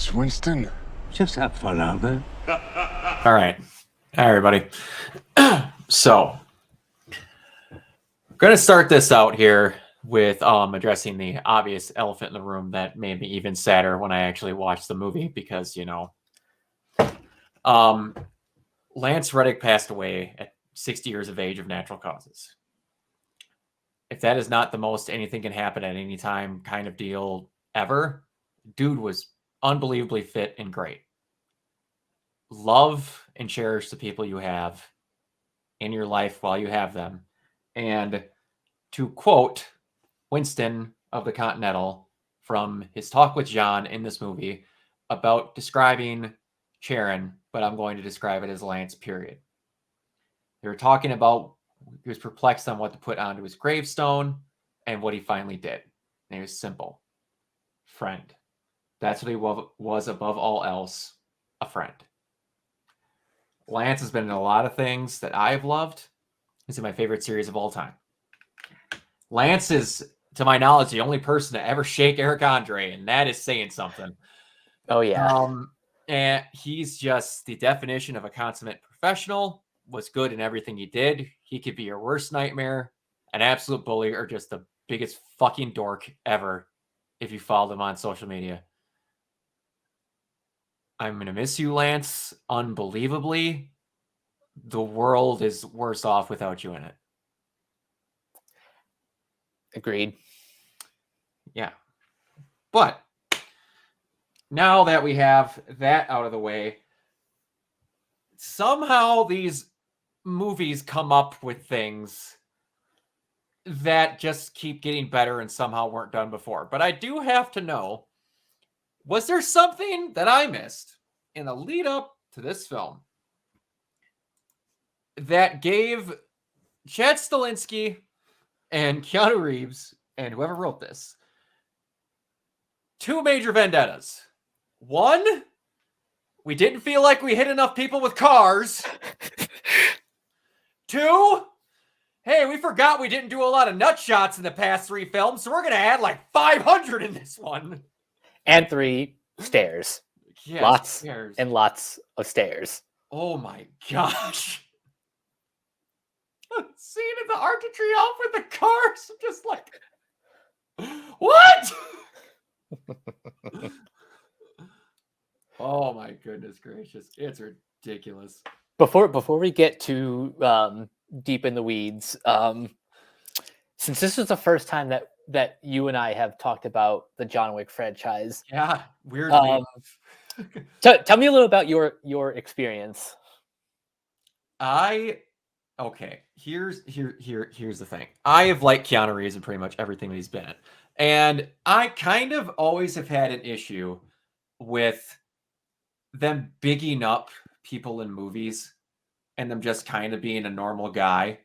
much, Winston. Just have fun out there. All right. Hi, everybody. So, I'm going to start this out here with addressing the obvious elephant in the room that made me even sadder when I actually watched the movie because, Lance Reddick passed away at 60 years of age of natural causes. If that is not the most anything can happen at any time kind of deal ever, dude was unbelievably fit and great. Love and cherish the people you have in your life while you have them. And to quote Winston of the Continental from his talk with John in this movie about describing Charon, but I'm going to describe it as Lance, period. They were talking about he was perplexed on what to put onto his gravestone and what he finally did. And it was simple. Friend. That's what he was above all else, a friend. Lance has been in a lot of things that I've loved. He's in my favorite series of all time. Lance is, to my knowledge, the only person to ever shake Eric Andre, and that is saying something. Oh, yeah. And he's just the definition of a consummate professional, was good in everything he did. He could be your worst nightmare, an absolute bully, or just the biggest fucking dork ever if you followed him on social media. I'm going to miss you, Lance, unbelievably. The world is worse off without you in it. Agreed. Yeah. But now that we have that out of the way, somehow these movies come up with things that just keep getting better and somehow weren't done before. But I do have to know, was there something that I missed in the lead up to this film that gave Chad Stahelski and Keanu Reeves and whoever wrote this two major vendettas? One, we didn't feel like we hit enough people with cars. Two, hey, we forgot we didn't do a lot of nut shots in the past 3 films, so we're going to add like 500 in this one. And 3 stairs. Yes, lots stairs. and lots of stairs. Oh my gosh. Seeing the artistry off with the cars, I'm just like, what? Oh my goodness gracious. It's ridiculous. Before we get too deep in the weeds, since this is the first time that you and I have talked about the John Wick franchise. Yeah, weirdly. Tell me a little about your experience. Okay, here's the thing. I have liked Keanu Reeves in pretty much everything that he's been in. And I kind of always have had an issue with them bigging up people in movies and them just kind of being a normal guy.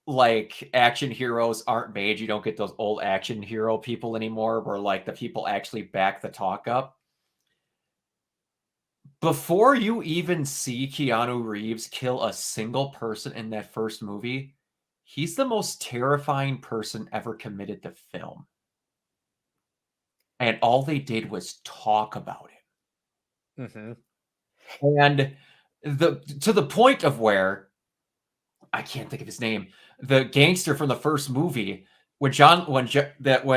Like, action heroes aren't made. You don't get those old action hero people anymore where like the people actually back the talk up. Before you even see Keanu Reeves kill a single person in that first movie, he's the most terrifying person ever committed to film. And all they did was talk about him. Mm-hmm. And to the point of where, I can't think of his name, the gangster from the first movie, when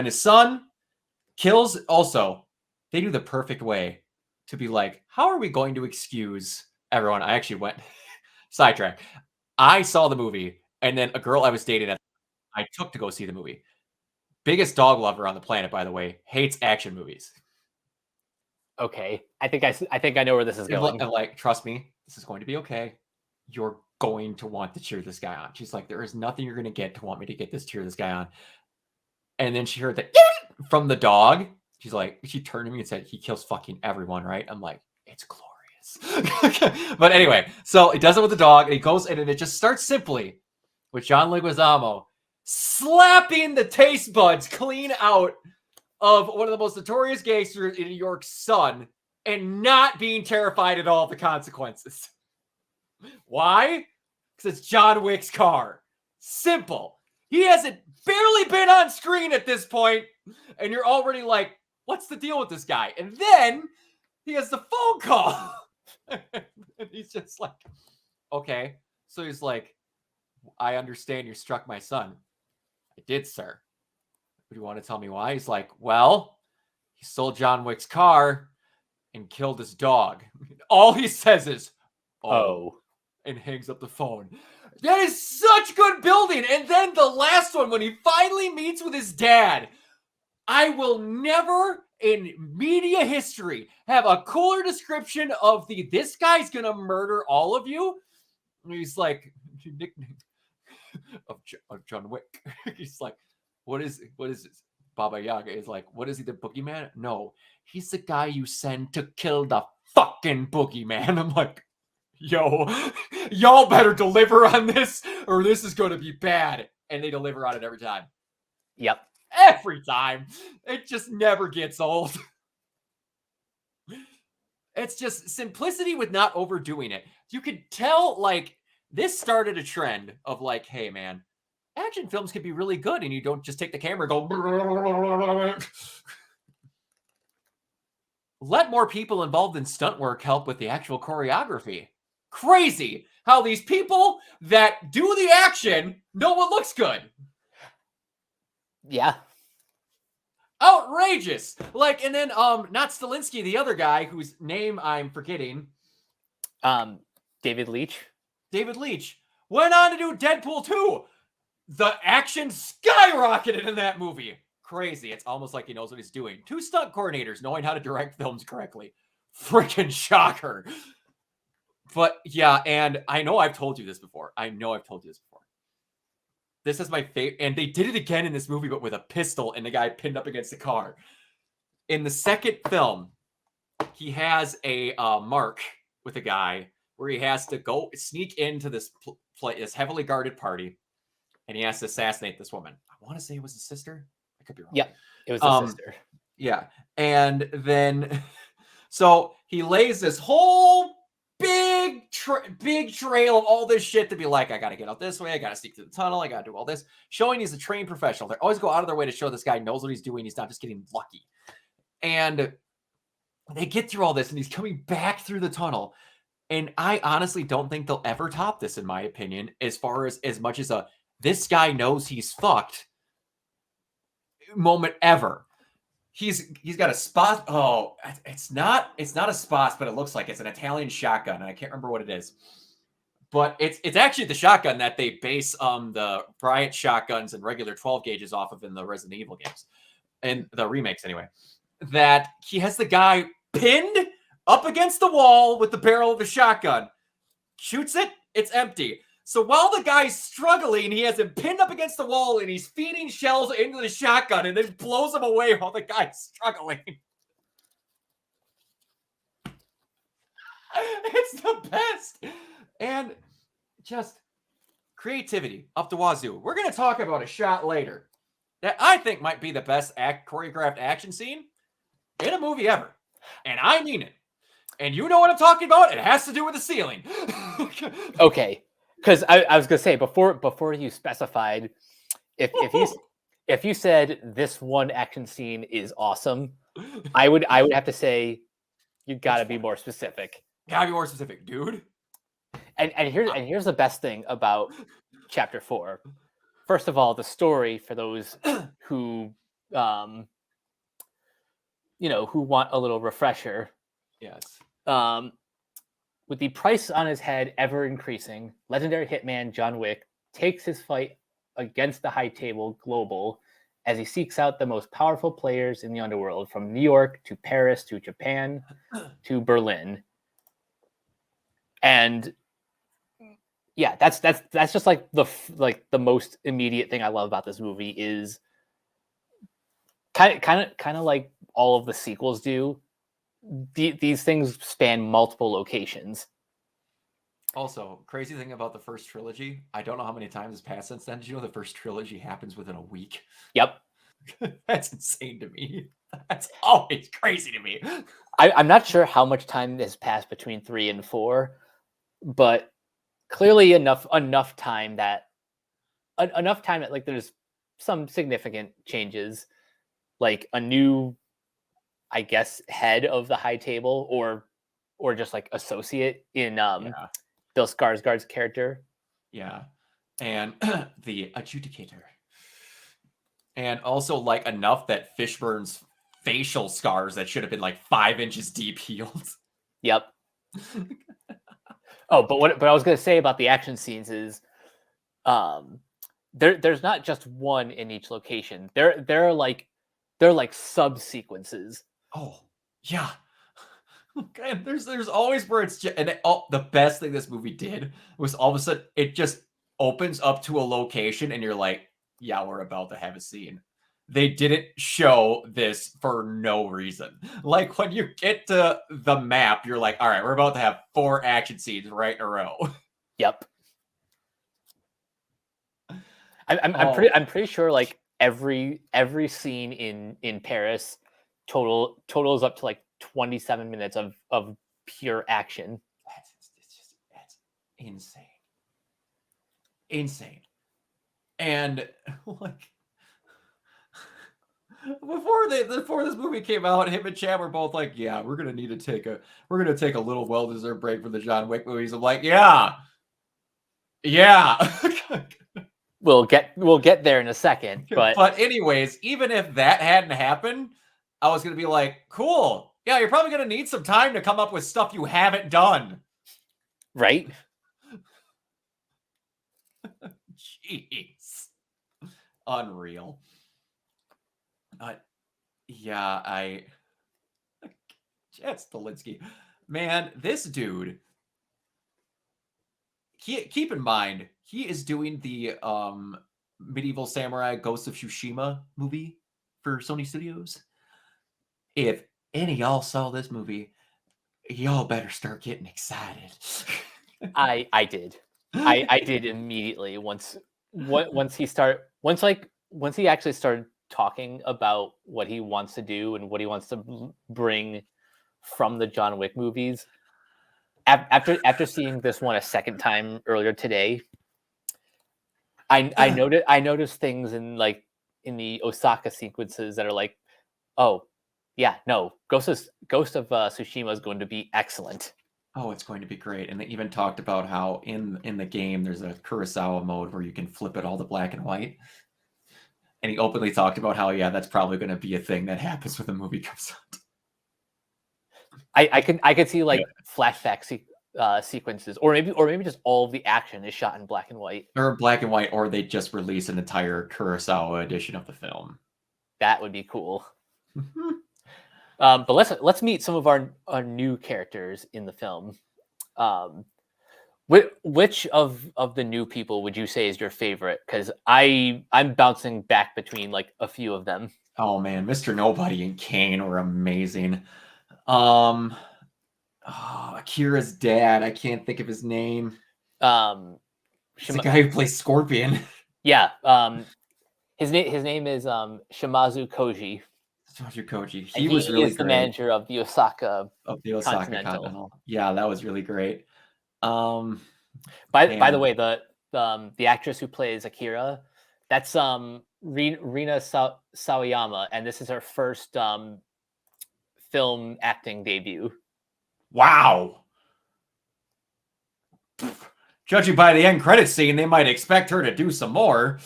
his son kills, also, they do the perfect way to be like, how are we going to excuse everyone? I actually went sidetrack. I saw the movie, and then a girl I was dating I took to go see the movie. Biggest dog lover on the planet, by the way, hates action movies. Okay, I think I know where this is going. And like, trust me, this is going to be okay. You're going to want to cheer this guy on. She's like, there is nothing you're going to get to want me to get cheer this guy on. And then she heard that from the dog. She's like, she turned to me and said, he kills fucking everyone, right? I'm like, it's glorious. But anyway, so he does it with the dog, and he goes in, and it just starts simply with John Leguizamo slapping the taste buds clean out of one of the most notorious gangsters in New York's son and not being terrified at all of the consequences. Why? Because it's John Wick's car. Simple. He hasn't barely been on screen at this point, and you're already like, What's the deal with this guy? And then he has the phone call. And he's just like, okay. So he's like, I understand you struck my son. I did, sir. Do you want to tell me why? He's like, well, he stole John Wick's car and killed his dog. All he says is, oh, and hangs up the phone. That is such good building. And then the last one, when he finally meets with his dad, I will never in media history have a cooler description of this guy's gonna murder all of you. And he's like, nickname of John Wick. He's like, what is this? Baba Yaga is like, what is he, the boogeyman? No, he's the guy you send to kill the fucking boogeyman. I'm like, yo, y'all better deliver on this or this is going to be bad. And they deliver on it every time. Yep. Every time. It just never gets old. It's just simplicity with not overdoing it. You could tell, like, this started a trend of like, hey, man, action films can be really good and you don't just take the camera and go. Let more people involved in stunt work help with the actual choreography. Crazy how these people that do the action know what looks good. Yeah. Outrageous. Like, and then not Stilinski, the other guy whose name I'm forgetting. David Leitch. David Leitch went on to do Deadpool 2. The action skyrocketed in that movie. Crazy. It's almost like he knows what he's doing. 2 stunt coordinators knowing how to direct films correctly. Freaking shocker. But yeah, and I know I've told you this before. This is my favorite. And they did it again in this movie, but with a pistol and the guy pinned up against the car. In the second film, he has a mark with a guy where he has to go sneak into this heavily guarded party. And he has to assassinate this woman. I want to say it was his sister. I could be wrong. Yeah, it was his sister. Yeah. And then, so he lays this whole big trail of all this shit to be like, I got to get out this way. I got to sneak through the tunnel. I got to do all this. Showing he's a trained professional. They always go out of their way to show this guy knows what he's doing. He's not just getting lucky. And they get through all this and he's coming back through the tunnel. And I honestly don't think they'll ever top this, in my opinion, as far as much as this guy knows he's fucked moment ever. He's got a spot. Oh, it's not a spot, but it looks like it's an Italian shotgun, and I can't remember what it is. But it's actually the shotgun that they base the Bryant shotguns and regular 12 gauges off of in the Resident Evil games, and the remakes anyway. That he has the guy pinned up against the wall with the barrel of the shotgun, shoots it, it's empty. So while the guy's struggling, he has him pinned up against the wall and he's feeding shells into the shotgun and then blows him away while the guy's struggling. It's the best. And just creativity up the wazoo. We're going to talk about a shot later that I think might be the best choreographed action scene in a movie ever. And I mean it. And you know what I'm talking about? It has to do with the ceiling. Okay. Because I was gonna say before you specified, if you said this one action scene is awesome, I would have to say you gotta be more specific. Gotta be more specific, dude. And here's the best thing about Chapter 4. First of all, the story for those who who want a little refresher. Yes. With the price on his head ever increasing, legendary hitman John Wick takes his fight against the high table global as he seeks out the most powerful players in the underworld, from New York to Paris to Japan to Berlin. And yeah, that's just like the most immediate thing I love about this movie is kind of like all of the sequels do. These things span multiple locations. Also, crazy thing about the first trilogy, I don't know how many times has passed since then. Did you know the first trilogy happens within a week? Yep. That's insane to me. That's always crazy to me. I'm not sure how much time has passed between 3 and 4, but clearly enough time that like there's some significant changes, like a new I guess, head of the high table or just like associate in Yeah. Bill Skarsgård's character. Yeah. And the adjudicator. And also like enough that Fishburne's facial scars that should have been like 5 inches deep healed. Yep. Oh, but I was gonna say about the action scenes is there's not just one in each location. There are like sub sequences. Oh, yeah. Okay, there's always where it's just, and the best thing this movie did was all of a sudden it just opens up to a location and you're like, yeah, we're about to have a scene. They didn't show this for no reason. Like when you get to the map, you're like, all right, we're about to have 4 action scenes right in a row. Yep. I'm pretty sure like every scene in Paris totals up to like 27 minutes of pure action. That's insane. And like before this movie came out, him and Chad were both like, yeah, we're gonna take a little well-deserved break from the John Wick movies. I'm like, yeah. We'll get there in a second, but anyways, even if that hadn't happened, I was gonna be like, cool. Yeah, you're probably gonna need some time to come up with stuff you haven't done. Right? Jeez. Unreal. Yeah, Chad Stahelski. Man, this dude, keep in mind, he is doing the Medieval Samurai Ghost of Tsushima movie for Sony Studios. If any of y'all saw this movie, y'all better start getting excited. I did. I did immediately once he actually started talking about what he wants to do and what he wants to bring from the John Wick movies. After seeing this one a second time earlier today, I noticed things in the Osaka sequences that are like, oh yeah, no, Ghost of Tsushima is going to be excellent. Oh, it's going to be great. And they even talked about how in the game there's a Kurosawa mode where you can flip it all to black and white. And he openly talked about how, yeah, that's probably going to be a thing that happens when the movie comes out. I could see flashback sequences, or maybe just all of the action is shot in black and white. Or black and white, or they just release an entire Kurosawa edition of the film. That would be cool. But let's meet some of our new characters in the film. Which of the new people would you say is your favorite? Because I'm bouncing back between like a few of them. Oh man, Mr. Nobody and Kane were amazing. Akira's dad, I can't think of his name. He's the guy who plays Scorpion. Yeah. His name is Shimazu Koji. He was really great. The manager of the Osaka Continental. Yeah, that was really great. By the way, the actress who plays Akira, that's Rina Sawayama, and this is her first film acting debut. Wow. Judging by the end credits scene, they might expect her to do some more.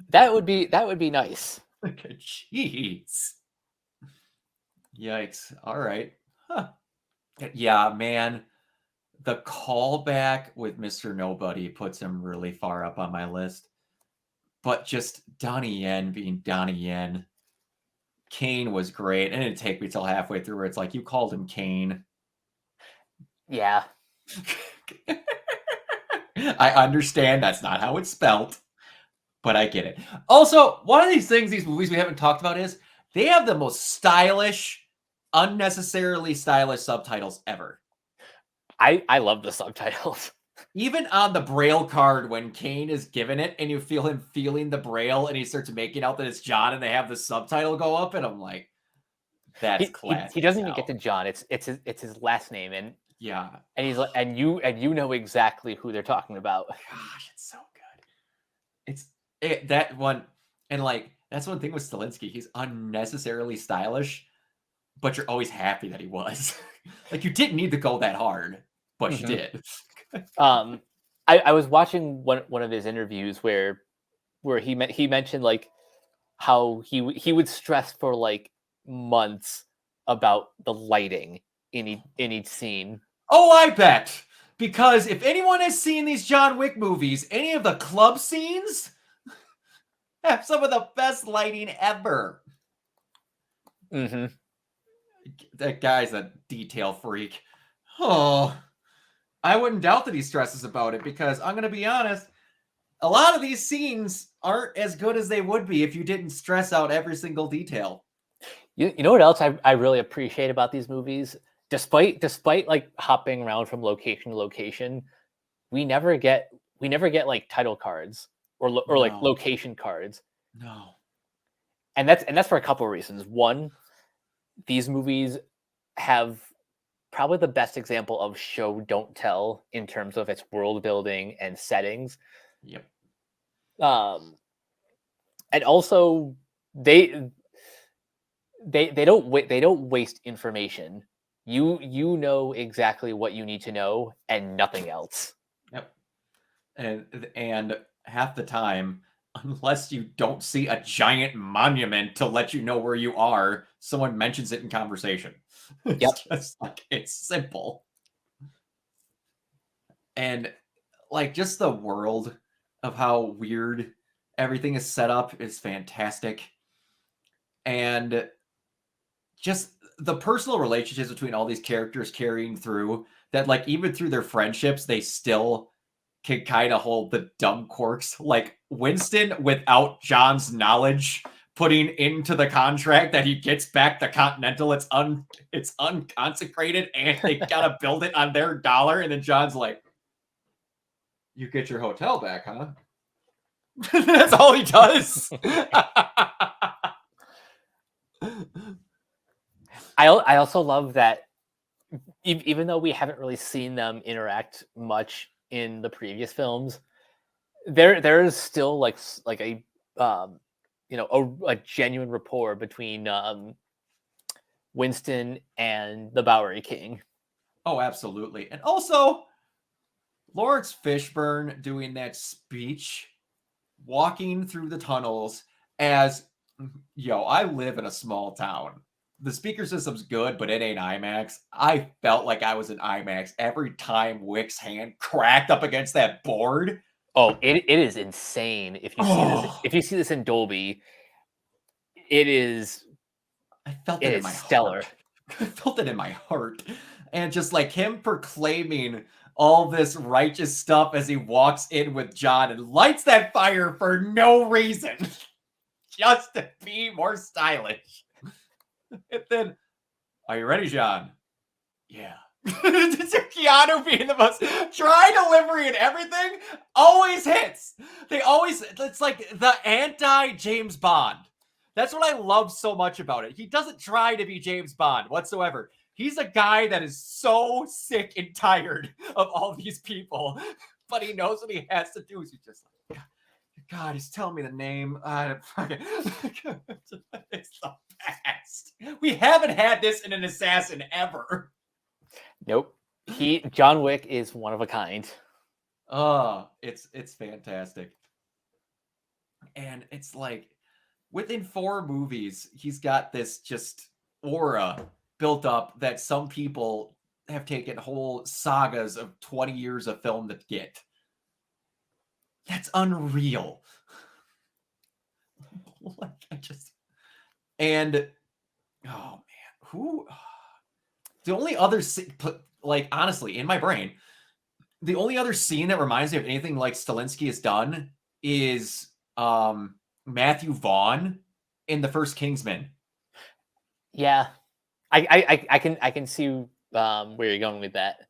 That would be nice. Jeez. Yikes. All right. Huh. Yeah, man. The callback with Mr. Nobody puts him really far up on my list. But just Donnie Yen being Donnie Yen. Kane was great. And it didn't take me till halfway through where it's like, you called him Kane. Yeah. I understand that's not how it's spelt, but I get it. Also, one of these things, these movies we haven't talked about is they have the most stylish, unnecessarily stylish subtitles ever. I love the subtitles. Even on the Braille card, when Kane is given it and you feel him feeling the Braille and he starts making out that it's John and they have the subtitle go up and I'm like, that's classic. He doesn't even get to John. It's his last name. And yeah. And he's like, and you know exactly who they're talking about. Gosh, it's so good. That one, and like That's one thing with Stilinski. He's unnecessarily stylish, but you're always happy that he was. Like, you didn't need to go that hard, but you did. I was watching one of his interviews where he mentioned like how he would stress for like months about the lighting in each scene. Oh, I bet. Because if anyone has seen these John Wick movies, any of the club scenes have some of the best lighting ever. Mm-hmm. That guy's a detail freak. Oh, I wouldn't doubt that he stresses about it, because I'm going to be honest, a lot of these scenes aren't as good as they would be if you didn't stress out every single detail. You know what else I really appreciate about these movies? Despite like hopping around from location to location, we never get like title cards or like location cards. No. And that's for a couple of reasons. One, these movies have probably the best example of show don't tell in terms of its world building and settings. Yep. And also they don't waste information. You know exactly what you need to know and nothing else. Yep. And half the time, unless you don't see a giant monument to let you know where you are, someone mentions it in conversation. It's just like, it's simple. And like, just the world of how weird everything is set up is fantastic. And just the personal relationships between all these characters carrying through, that like even through their friendships, they still can kind of hold the dumb quirks. Like Winston, without John's knowledge, putting into the contract that he gets back the Continental. It's unconsecrated, and they gotta build it on their dollar. And then John's like, "You get your hotel back, huh?" That's all he does. I also love that even though we haven't really seen them interact much in the previous films, there is still like a a genuine rapport between Winston and the Bowery King. Oh, absolutely. And also, Lawrence Fishburne doing that speech, walking through the tunnels as, I live in a small town. The speaker system's good, but it ain't IMAX. I felt like I was in IMAX every time Wick's hand cracked up against that board. Oh, it is insane. If you see this in Dolby, it is. I felt it in my stellar. heart. I felt it in my heart. And just like him proclaiming all this righteous stuff as he walks in with John and lights that fire for no reason, just to be more stylish. And then, are you ready, John? Yeah. Keanu being the most dry delivery and everything always hits. It's like the anti-James Bond. That's what I love so much about it. He doesn't try to be James Bond whatsoever. He's a guy that is so sick and tired of all these people, but he knows what he has to do. He's just like, God, he's telling me the name. It's the best. We haven't had this in an assassin ever. Nope. John Wick is one of a kind. Oh, it's fantastic. And it's like, within 4 movies, he's got this just aura built up that some people have taken whole sagas of 20 years of film to get. That's unreal. And oh man, the only other like, honestly, in my brain, the only other scene that reminds me of anything like Stilinski has done is Matthew Vaughn in the first Kingsman. Yeah, I can see where you're going with that.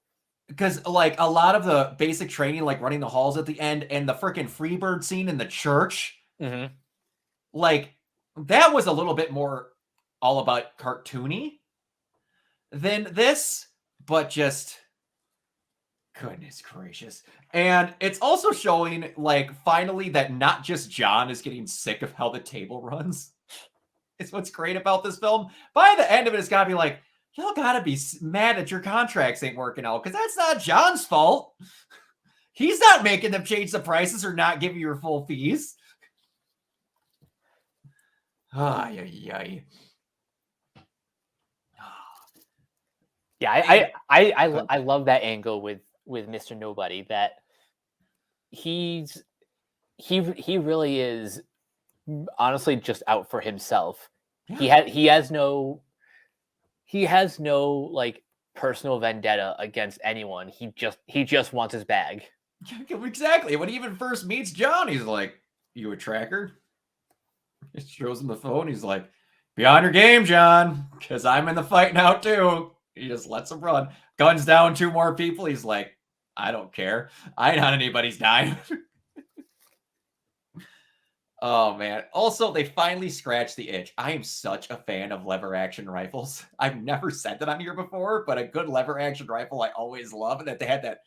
Because like a lot of the basic training, like running the halls at the end, and the freaking Freebird scene in the church, like that was a little bit more all about cartoony than this, but just goodness gracious. And it's also showing, like, finally that not just John is getting sick of how the table runs. It's what's great about this film. By the end of it, it's got to be like, y'all got to be mad that your contracts ain't working out because that's not John's fault. He's not making them change the prices or not give you your full fees. Ay, ay, ay. Yeah, I love that angle with Mr. Nobody, that he really is honestly just out for himself. Yeah. He has no like personal vendetta against anyone. He just wants his bag. Exactly. When he even first meets John, he's like, "You a tracker?" He shows him the phone. He's like, "Be on your game, John, because I'm in the fight now too." He just lets him run. Guns down 2 more people. He's like, "I don't care. I ain't on anybody's dime." Oh, man. Also, they finally scratched the itch. I am such a fan of lever action rifles. I've never said that on here before, but a good lever action rifle I always love. And that they had that.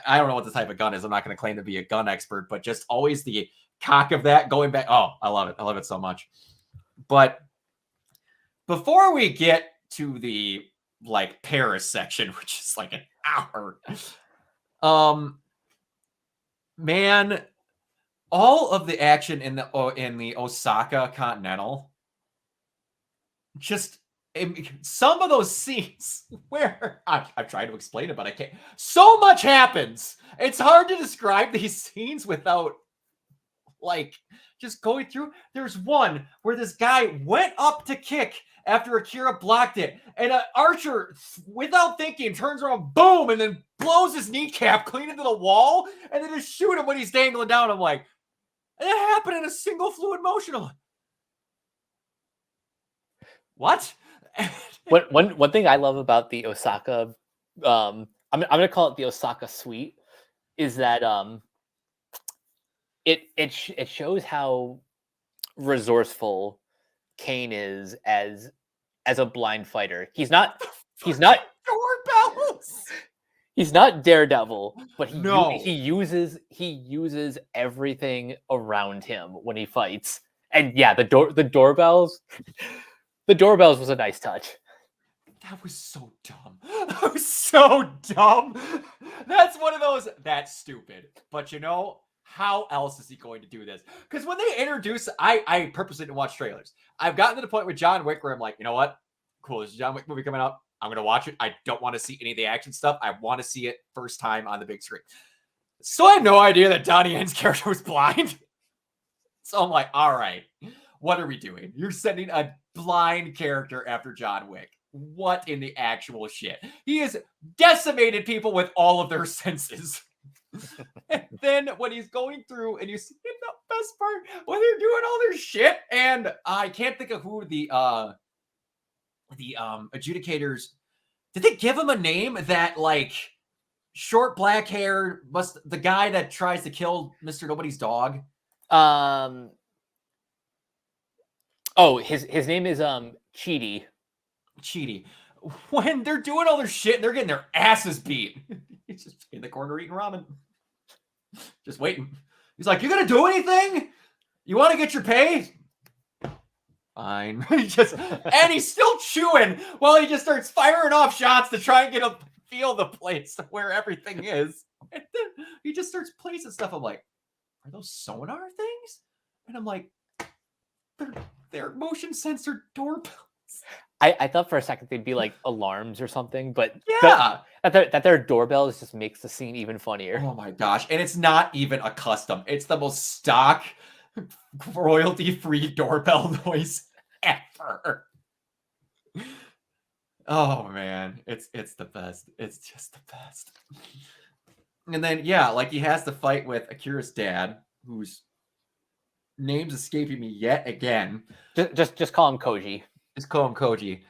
I don't know what the type of gun is. I'm not going to claim to be a gun expert, but just always the cock of that going back. Oh, I love it. I love it so much. But before we get to the like Paris section, which is like an hour, man, all of the action in the Osaka Continental, just some of those scenes where I'm trying to explain it, but I can't. So much happens. It's hard to describe these scenes without like just going through. There's one where this guy went up to kick after Akira blocked it, and Archer, without thinking, turns around, boom, and then blows his kneecap clean into the wall, and then just shoot him when he's dangling down. I'm like, and it happened in a single fluid motion. What? One thing I love about the Osaka, I'm gonna call it the Osaka suite, is that it shows how resourceful Kane is as a blind fighter. He's not Doorbells. He's not Daredevil, but No. he uses everything around him when he fights. And yeah, the doorbells was a nice touch. That was so dumb. That was so dumb. That's one of those, that's stupid. But you know, how else is he going to do this? Because when they introduce, I purposely didn't watch trailers. I've gotten to the point with John Wick where I'm like, you know what? Cool, there's a John Wick movie coming out. I'm going to watch it. I don't want to see any of the action stuff. I want to see it first time on the big screen. So I had no idea that Donnie Yen's character was blind. So I'm like, all right, what are we doing? You're sending a blind character after John Wick. What in the actual shit? He has decimated people with all of their senses. And then when he's going through and you see the best part, when they're doing all their shit, and I can't think of who the adjudicators, did they give him a name? That like short black hair, the guy that tries to kill Mr. Nobody's dog? Oh, his name is Cheedy. When they're doing all their shit and they're getting their asses beat, he's just in the corner eating ramen, just waiting. He's like, "You gonna do anything? You want to get your pay?" Fine. And he's still chewing while he just starts firing off shots to try and get a feel the place where everything is. And then he just starts placing stuff. I'm like, are those sonar things? And I'm like, they're motion sensor doorbells. I thought for a second they'd be like alarms or something, but yeah, that they're doorbells just makes the scene even funnier. Oh my gosh. And it's not even a custom. It's the most stock royalty-free doorbell noise ever. Oh man, it's the best. It's just the best. And then yeah, like he has to fight with Akira's dad, whose name's escaping me yet again. Just call him Koji. Just call him Koji,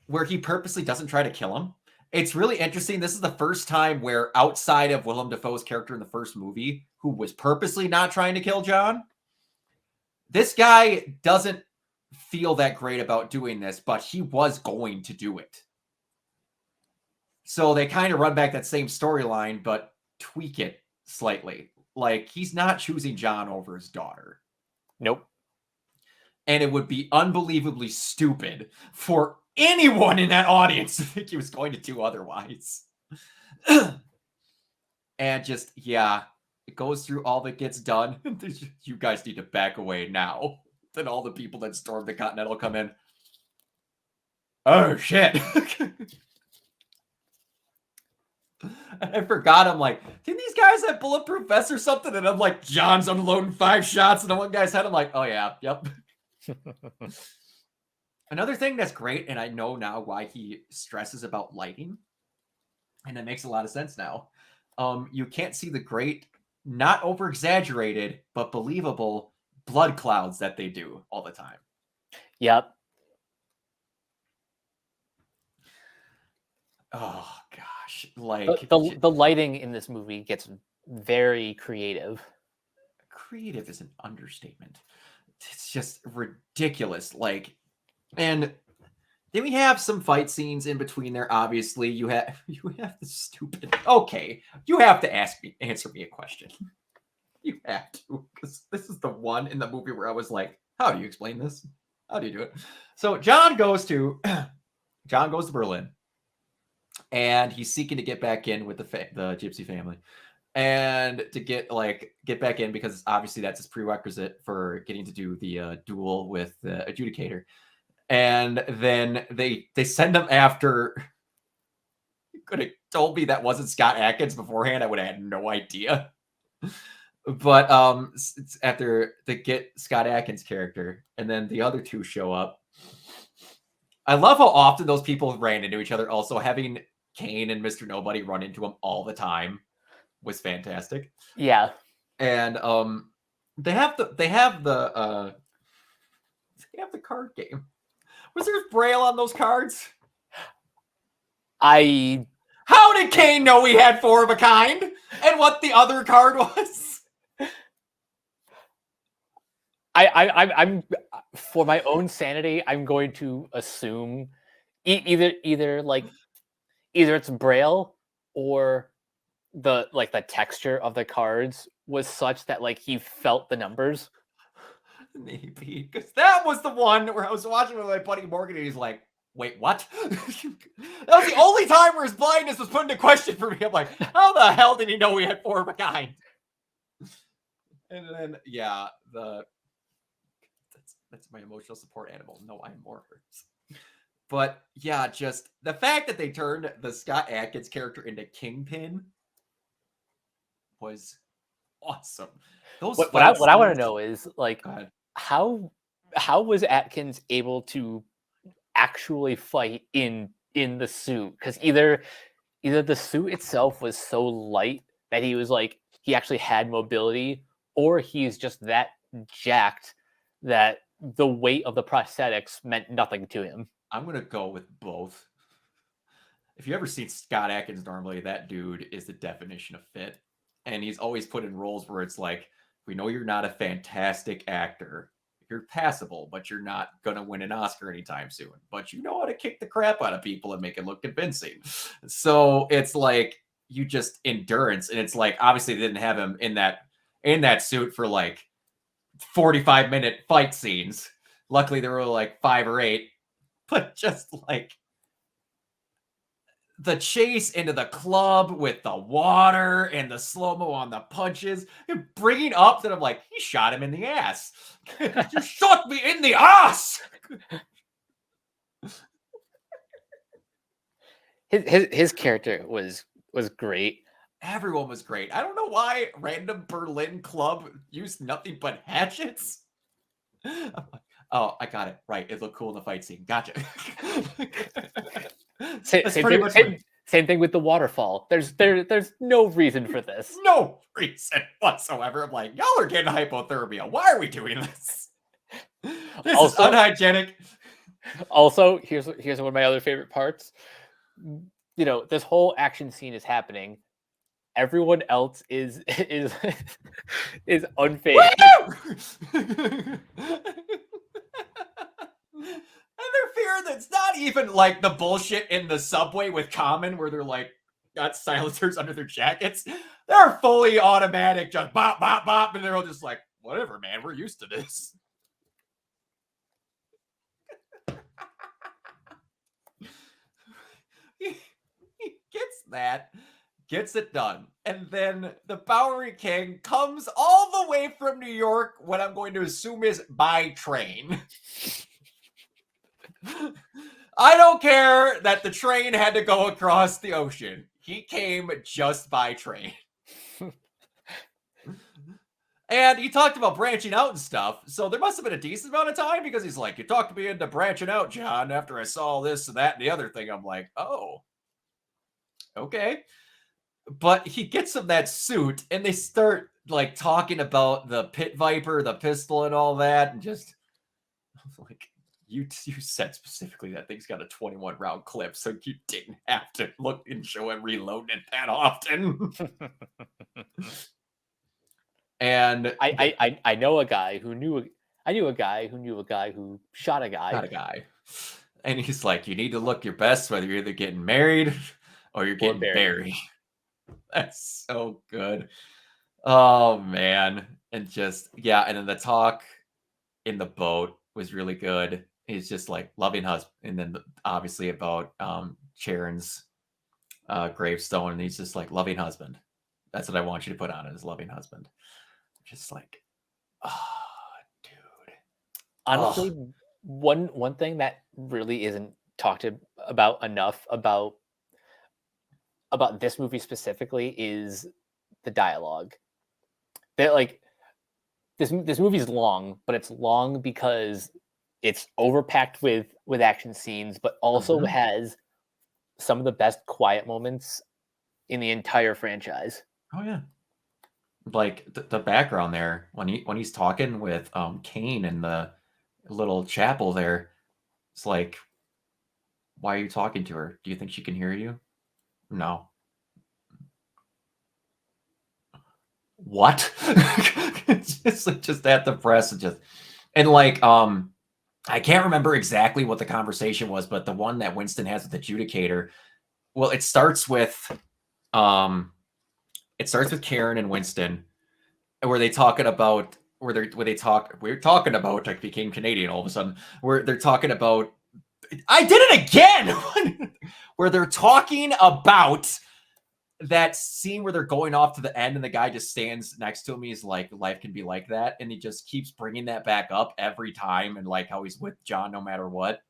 where he purposely doesn't try to kill him. It's really interesting. This is the first time where outside of Willem Dafoe's character in the first movie, who was purposely not trying to kill John, this guy doesn't feel that great about doing this, but he was going to do it. So they kind of run back that same storyline, but tweak it slightly. Like, he's not choosing John over his daughter. Nope. And it would be unbelievably stupid for anyone in that audience to think he was going to do otherwise. And just, yeah, it goes through all that gets done. You guys need to back away now. Then all the people that stormed the Continental come in. Oh, shit. I forgot. I'm like, didn't these guys have bulletproof vests or something? And I'm like, John's unloading 5 shots in the one guy's head. I'm like, oh, yeah, yep. Another thing that's great, and I know now why he stresses about lighting, and it makes a lot of sense now. You can't see the great, not over-exaggerated, but believable blood clouds that they do all the time. Yep. Oh, gosh. Like, the lighting in this movie gets very creative. Creative is an understatement. It's just ridiculous. Like, and then we have some fight scenes in between there. Obviously, you have the stupid. Okay, you have to answer me a question. You have to, because this is the one in the movie where I was like, "How do you explain this? How do you do it?" So John goes to Berlin, and he's seeking to get back in with the Gypsy family. And to get back in, because obviously that's his prerequisite for getting to do the duel with the adjudicator. And then they send him after. You could have told me that wasn't Scott Adkins beforehand. I would have had no idea. But it's after they get Scott Adkins' character, and then the other two show up. I love how often those people ran into each other. Also, having Kane and Mr. Nobody run into him all the time was fantastic. Yeah. And they have the card game. Was there Braille on those cards? How did Kane know he had 4 of a kind and what the other card was? I'm for my own sanity, I'm going to assume either it's Braille, or the texture of the cards was such that like he felt the numbers. Maybe, because that was the one where I was watching with my buddy Morgan, and he's like, "Wait, what?" That was the only time where his blindness was put into question for me. I'm like, "How the hell did he know we had 4 of a kind?" And then, yeah, that's my emotional support animal. No, I'm more hurts. But yeah, just the fact that they turned the Scott Adkins character into Kingpin was awesome. What I want to know is, like, how was Atkins able to actually fight in the suit? Because either the suit itself was so light that he actually had mobility, or he's just that jacked that the weight of the prosthetics meant nothing to him. I'm going to go with both. If you ever seen Scott Adkins normally, that dude is the definition of fit. And he's always put in roles where it's like, we know you're not a fantastic actor. You're passable, but you're not going to win an Oscar anytime soon. But you know how to kick the crap out of people and make it look convincing. So it's like, you just endurance. And it's like, obviously they didn't have him in that suit for like 45-minute fight scenes. Luckily there were like 5 or 8. But just like the chase into the club with the water and the slow-mo on the punches, and bringing up that I'm like, he shot him in the ass. You shot me in the ass. His character was great. Everyone was great. I don't know why random Berlin club used nothing but hatchets. Oh, I got it. Right. It looked cool in the fight scene. Gotcha. Same thing with the waterfall. There's no reason for this. No reason whatsoever. I'm like, y'all are getting hypothermia. Why are we doing this? This is unhygienic. Also, here's one of my other favorite parts. You know, this whole action scene is happening. Everyone else is unfazed. And they're fearing that it's not even like the bullshit in the subway with Common where they're like got silencers under their jackets. They're They're fully automatic, just bop, bop, bop. And they're all just like, whatever, man. We're used to this. He gets that, gets it done. And then the Bowery King comes all the way from New York, what I'm going to assume is by train. I don't care that the train had to go across the ocean. He came just by train. And he talked about branching out and stuff. So there must have been a decent amount of time because he's like, you talked me into branching out, John, after I saw this and that and the other thing. I'm like, oh, okay. But he gets him that suit and they start like talking about the pit viper, the pistol and all that. And just like, you said specifically that thing's got a 21 round clip. So you didn't have to look and show him reloading it that often. And I know a guy who knew I knew a guy who knew a guy who shot a guy. And he's like, you need to look your best, whether you're either getting married or you're getting buried. That's so good. Oh man. And just, yeah. And then the talk in the boat was really good. He's just like loving husband. And then obviously about Sharon's gravestone. And he's just like loving husband. That's what I want you to put on it, is loving husband. Just like, oh, dude. Honestly, one thing that really isn't talked about enough about this movie specifically is the dialogue. That like this movie's long, but it's long because it's overpacked with action scenes, but also has some of the best quiet moments in the entire franchise. Oh yeah. Like the background there when he's talking with Kane in the little chapel there, it's like, why are you talking to her? Do you think she can hear you? No. What? just at the press and like I can't remember exactly what the conversation was, but the one that Winston has with the adjudicator, well, it starts with Karen and Winston, where they talking about we're talking about, I became Canadian all of a sudden, where they're talking about, I did it again, where they're talking about that scene where they're going off to the end and the guy just stands next to him. He's like, life can be like that. And he just keeps bringing that back up every time. And like how he's with John no matter what,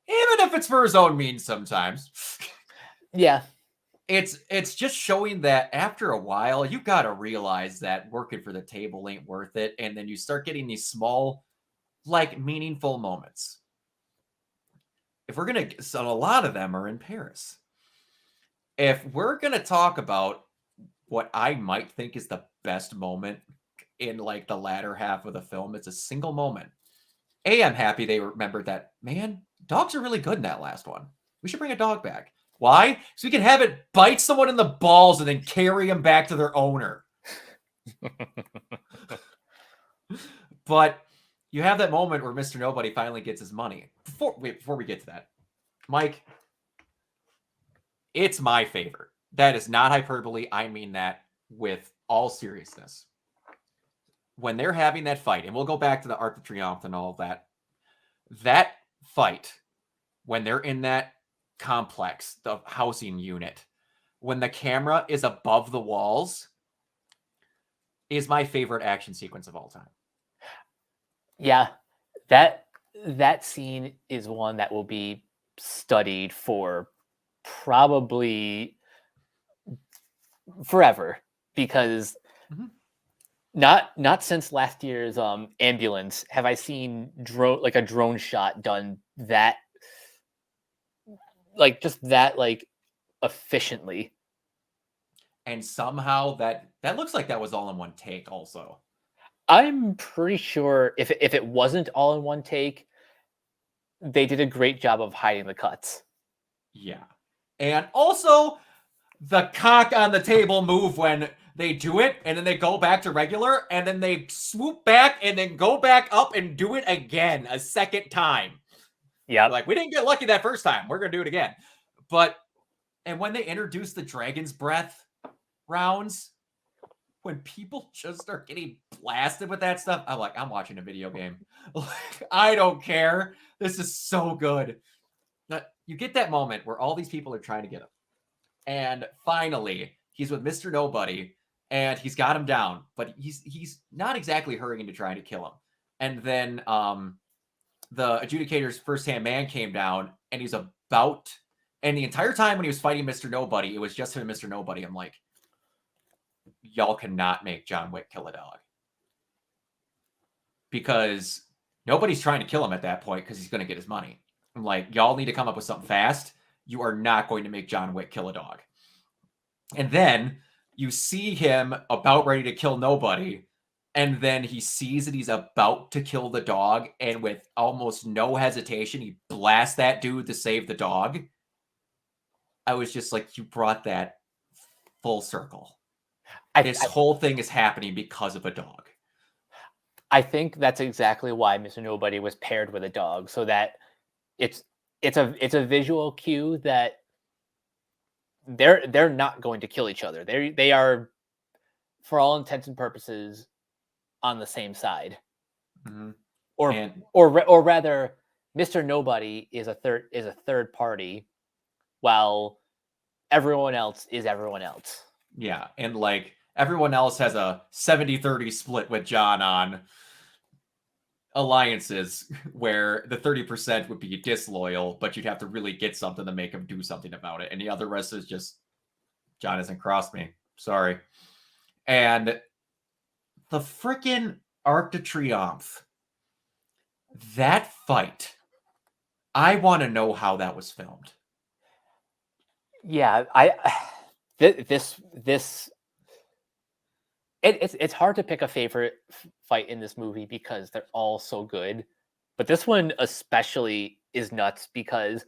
even if it's for his own means sometimes. Yeah. It's just showing that after a while, you got to realize that working for the table ain't worth it. And then you start getting these small, like meaningful moments. If we're going to, so a lot of them are in Paris. If we're going to talk about what I might think is the best moment in like the latter half of the film, it's a single moment. I'm happy they remembered that, man, dogs are really good in that last one. We should bring a dog back. Why? So we can have it bite someone in the balls and then carry them back to their owner. But you have that moment where Mr. Nobody finally gets his money. Before we get to that, Mike, it's my favorite. That is not hyperbole. I mean that with all seriousness. When they're having that fight, and we'll go back to the Arc de Triomphe and all of that, that fight, when they're in that complex, the housing unit, when the camera is above the walls, is my favorite action sequence of all time. Yeah, that scene is one that will be studied for probably forever, because not since last year's Ambulance have I seen a drone shot done that efficiently. And somehow that looks like that was all in one take also. I'm pretty sure if it wasn't all in one take, they did a great job of hiding the cuts. Yeah. And also the cock on the table move when they do it and then they go back to regular and then they swoop back and then go back up and do it again a second time. Yeah. Like, we didn't get lucky that first time. We're going to do it again. And when they introduce the dragon's breath, rounds, when people just start getting blasted with that stuff, I'm like, I'm watching a video game. I don't care. This is so good. You get that moment where all these people are trying to get him. And finally, he's with Mr. Nobody, and he's got him down, but he's not exactly hurrying to trying to kill him. And then the adjudicator's first-hand man came down, and he's about... And the entire time when he was fighting Mr. Nobody, it was just him and Mr. Nobody. I'm like, y'all cannot make John Wick kill a dog. Because nobody's trying to kill him at that point because he's going to get his money. I'm like, y'all need to come up with something fast. You are not going to make John Wick kill a dog. And then you see him about ready to kill nobody. And then he sees that he's about to kill the dog. And with almost no hesitation, he blasts that dude to save the dog. I was just like, you brought that full circle. This whole thing is happening because of a dog. I think that's exactly why Mr. Nobody was paired with a dog, so that it's a visual cue that they're not going to kill each other. They are, for all intents and purposes, on the same side. Mm-hmm. Or rather, Mr. Nobody is a third party, while everyone else is everyone else. Yeah, and like everyone else has a 70-30 split with John on alliances where the 30% would be disloyal, but you'd have to really get something to make him do something about it. And the other rest is just, John hasn't crossed me. Sorry. And the freaking Arc de Triomphe, that fight, I want to know how that was filmed. Yeah, it's hard to pick a favorite fight in this movie because they're all so good, but this one especially is nuts because,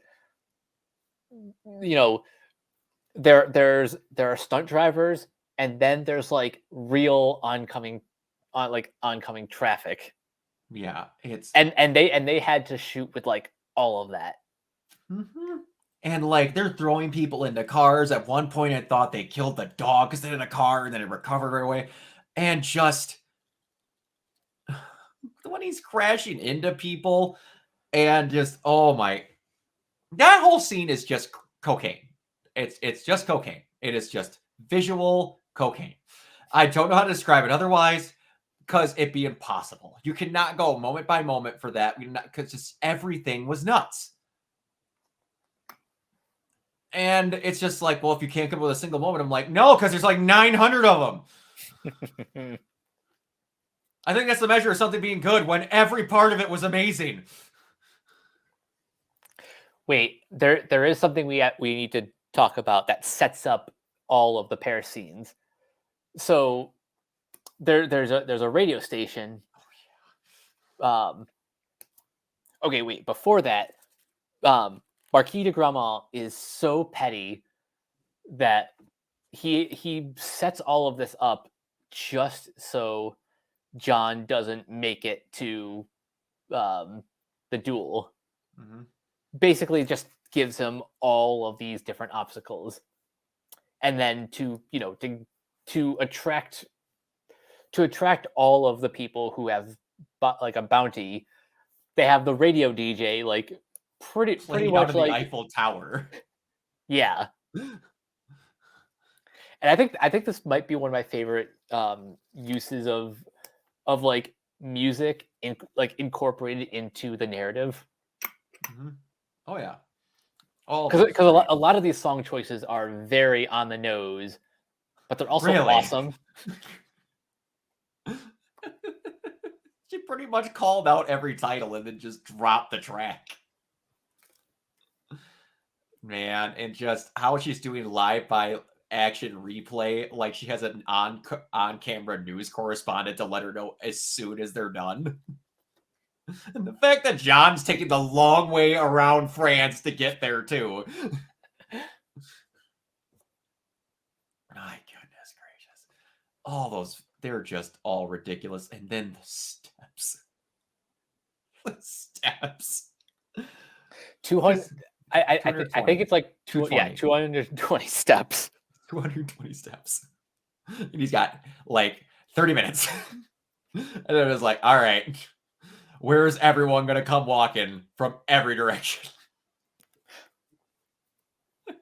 you know, there are stunt drivers, and then there's like real oncoming traffic. Yeah, it's and they had to shoot with like all of that. Mm-hmm. And like they're throwing people into cars. At one point, I thought they killed the dog because they're in a car, and then it recovered right away. And just when he's crashing into people, and just oh my, that whole scene is just cocaine. It's just cocaine. It is just visual cocaine. I don't know how to describe it otherwise, because it'd be impossible. You cannot go moment by moment for that, because just everything was nuts. And it's just like, well, if you can't come up with a single moment, I'm like, no, because there's like 900 of them. I think that's the measure of something being good, when every part of it was amazing. Wait, there is something we need to talk about that sets up all of the pair scenes. So there's a radio station. Okay, wait, before that, Marquis de Gramont is so petty that he sets all of this up just so John doesn't make it to the duel. Mm-hmm. Basically just gives him all of these different obstacles. And then to attract all of the people who have like a bounty, they have the radio DJ like pretty much out of like the Eiffel Tower. Yeah. And I think this might be one of my favorite uses of like music incorporated into the narrative. Mm-hmm. Oh yeah. Because a lot of these song choices are very on the nose, but they're also awesome. She pretty much called out every title and then just dropped the track. Man, and just how she's doing live by action replay, like she has an on-camera news correspondent to let her know as soon as they're done. And the fact that John's taking the long way around France to get there too. My goodness gracious. All those, they're just all ridiculous. And then the steps. The steps. 200. I think it's like 220 steps. 220 steps. And he's got like 30 minutes. And then it was like, all right, where's everyone going to come walking from every direction? And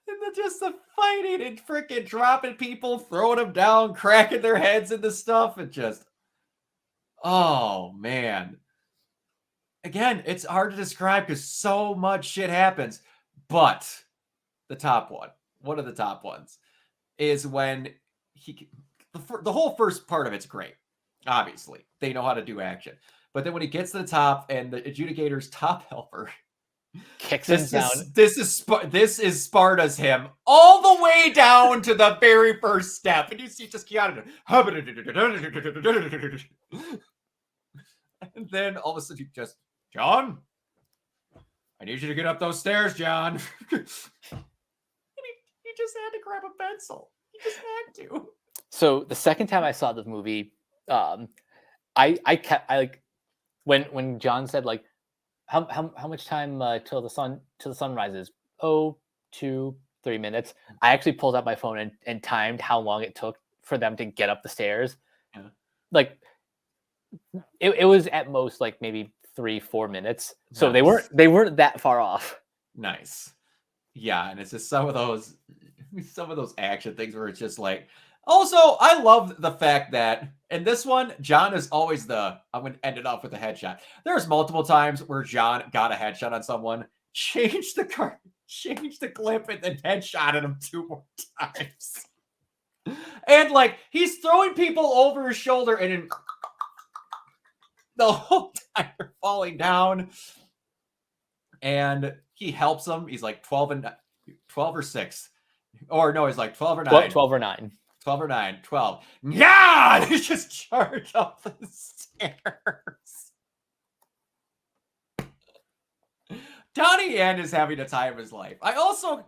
then just the fighting and freaking dropping people, throwing them down, cracking their heads into stuff. And just, oh man. Again, it's hard to describe because so much shit happens. But the top one of the top ones, is when the whole first part of it's great. Obviously, they know how to do action. But then when he gets to the top and the adjudicator's top helper Kicks him down. This is Sparta's him all the way down to the very first step, and you see just Keanu. And then all of a sudden, you just, John, I need you to get up those stairs, John. And he just had to grab a pencil. He just had to. So the second time I saw this movie, I like when John said like, how much time till the sun rises? Oh, 2-3 minutes. I actually pulled out my phone and timed how long it took for them to get up the stairs. Yeah. Like it was at most like maybe 3-4 minutes. So Nice. they weren't that far off. Nice. Yeah, and it's just some of those action things where it's just like. Also, I love the fact that in this one, John is always I'm going to end it off with a headshot. There's multiple times where John got a headshot on someone, changed the clip, and then headshotted him 2 more times. And like he's throwing people over his shoulder, and then the whole time they're falling down. And he helps them. He's like 12 or 6. Or no, he's like 12 or 9. 12 or 9. 12 or 9, 12. Yeah! They just charge up the stairs. Donnie Yen is having a time of his life. I also,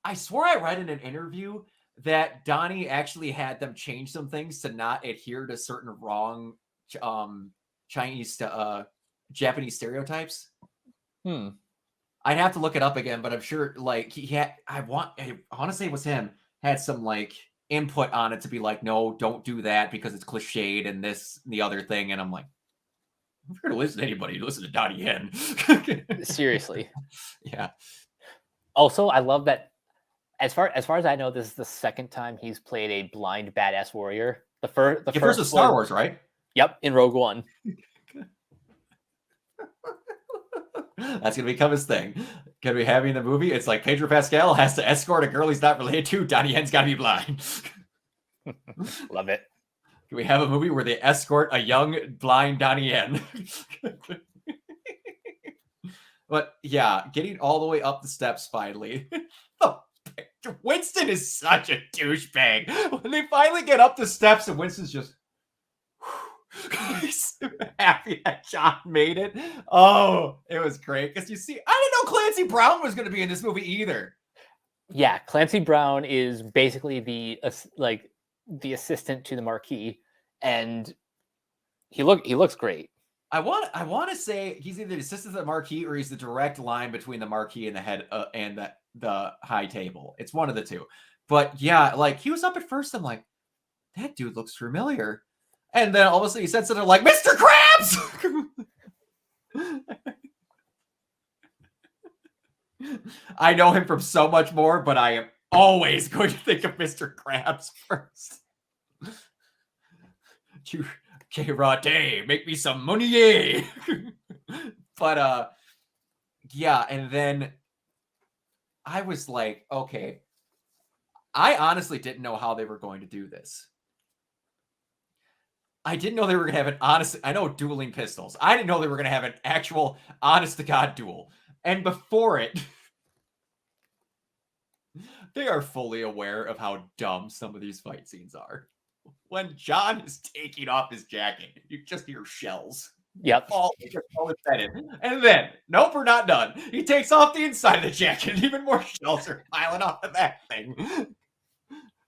I swore I read in an interview that Donnie actually had them change some things to not adhere to certain wrong Japanese stereotypes. I'd have to look it up again, but I'm sure like he had, I want to say it was him, had some like input on it to be like, no, don't do that because it's cliched and this and the other thing. And I'm like, I'm going to listen to anybody. Listen to Donnie Yen. Seriously. Yeah. Also, I love that as far as I know, this is the second time he's played a blind badass warrior. The first was Star Wars, right? Yep, in Rogue One. That's going to become his thing. Going to be having the movie. It's like Pedro Pascal has to escort a girl he's not related to. Donnie Yen's got to be blind. Love it. Can we have a movie where they escort a young blind Donnie Yen? But yeah, getting all the way up the steps finally. Winston is such a douchebag. When they finally get up the steps and Winston's just he's so happy that John made it. Oh, it was great. Because you see, I didn't know Clancy Brown was going to be in this movie either. Yeah, Clancy Brown is basically the assistant to the Marquis, and he looks great. I want to say he's either the assistant to the Marquis or he's the direct line between the Marquis and the head and the high table. It's one of the two. But yeah, like he was up at first. I'm like, that dude looks familiar. And then all of a sudden he said something like, Mr. Krabs! I know him from so much more, but I am always going to think of Mr. Krabs first. K-Rate, make me some money. But yeah, and then I was like, okay. I honestly didn't know how they were going to do this. I didn't know they were going to have an honest... I know dueling pistols. I didn't know they were going to have an actual honest-to-God duel. And before it, they are fully aware of how dumb some of these fight scenes are. When John is taking off his jacket, you just hear shells. Yep. All embedded. And then, nope, we're not done. He takes off the inside of the jacket, and even more shells are piling off of that thing.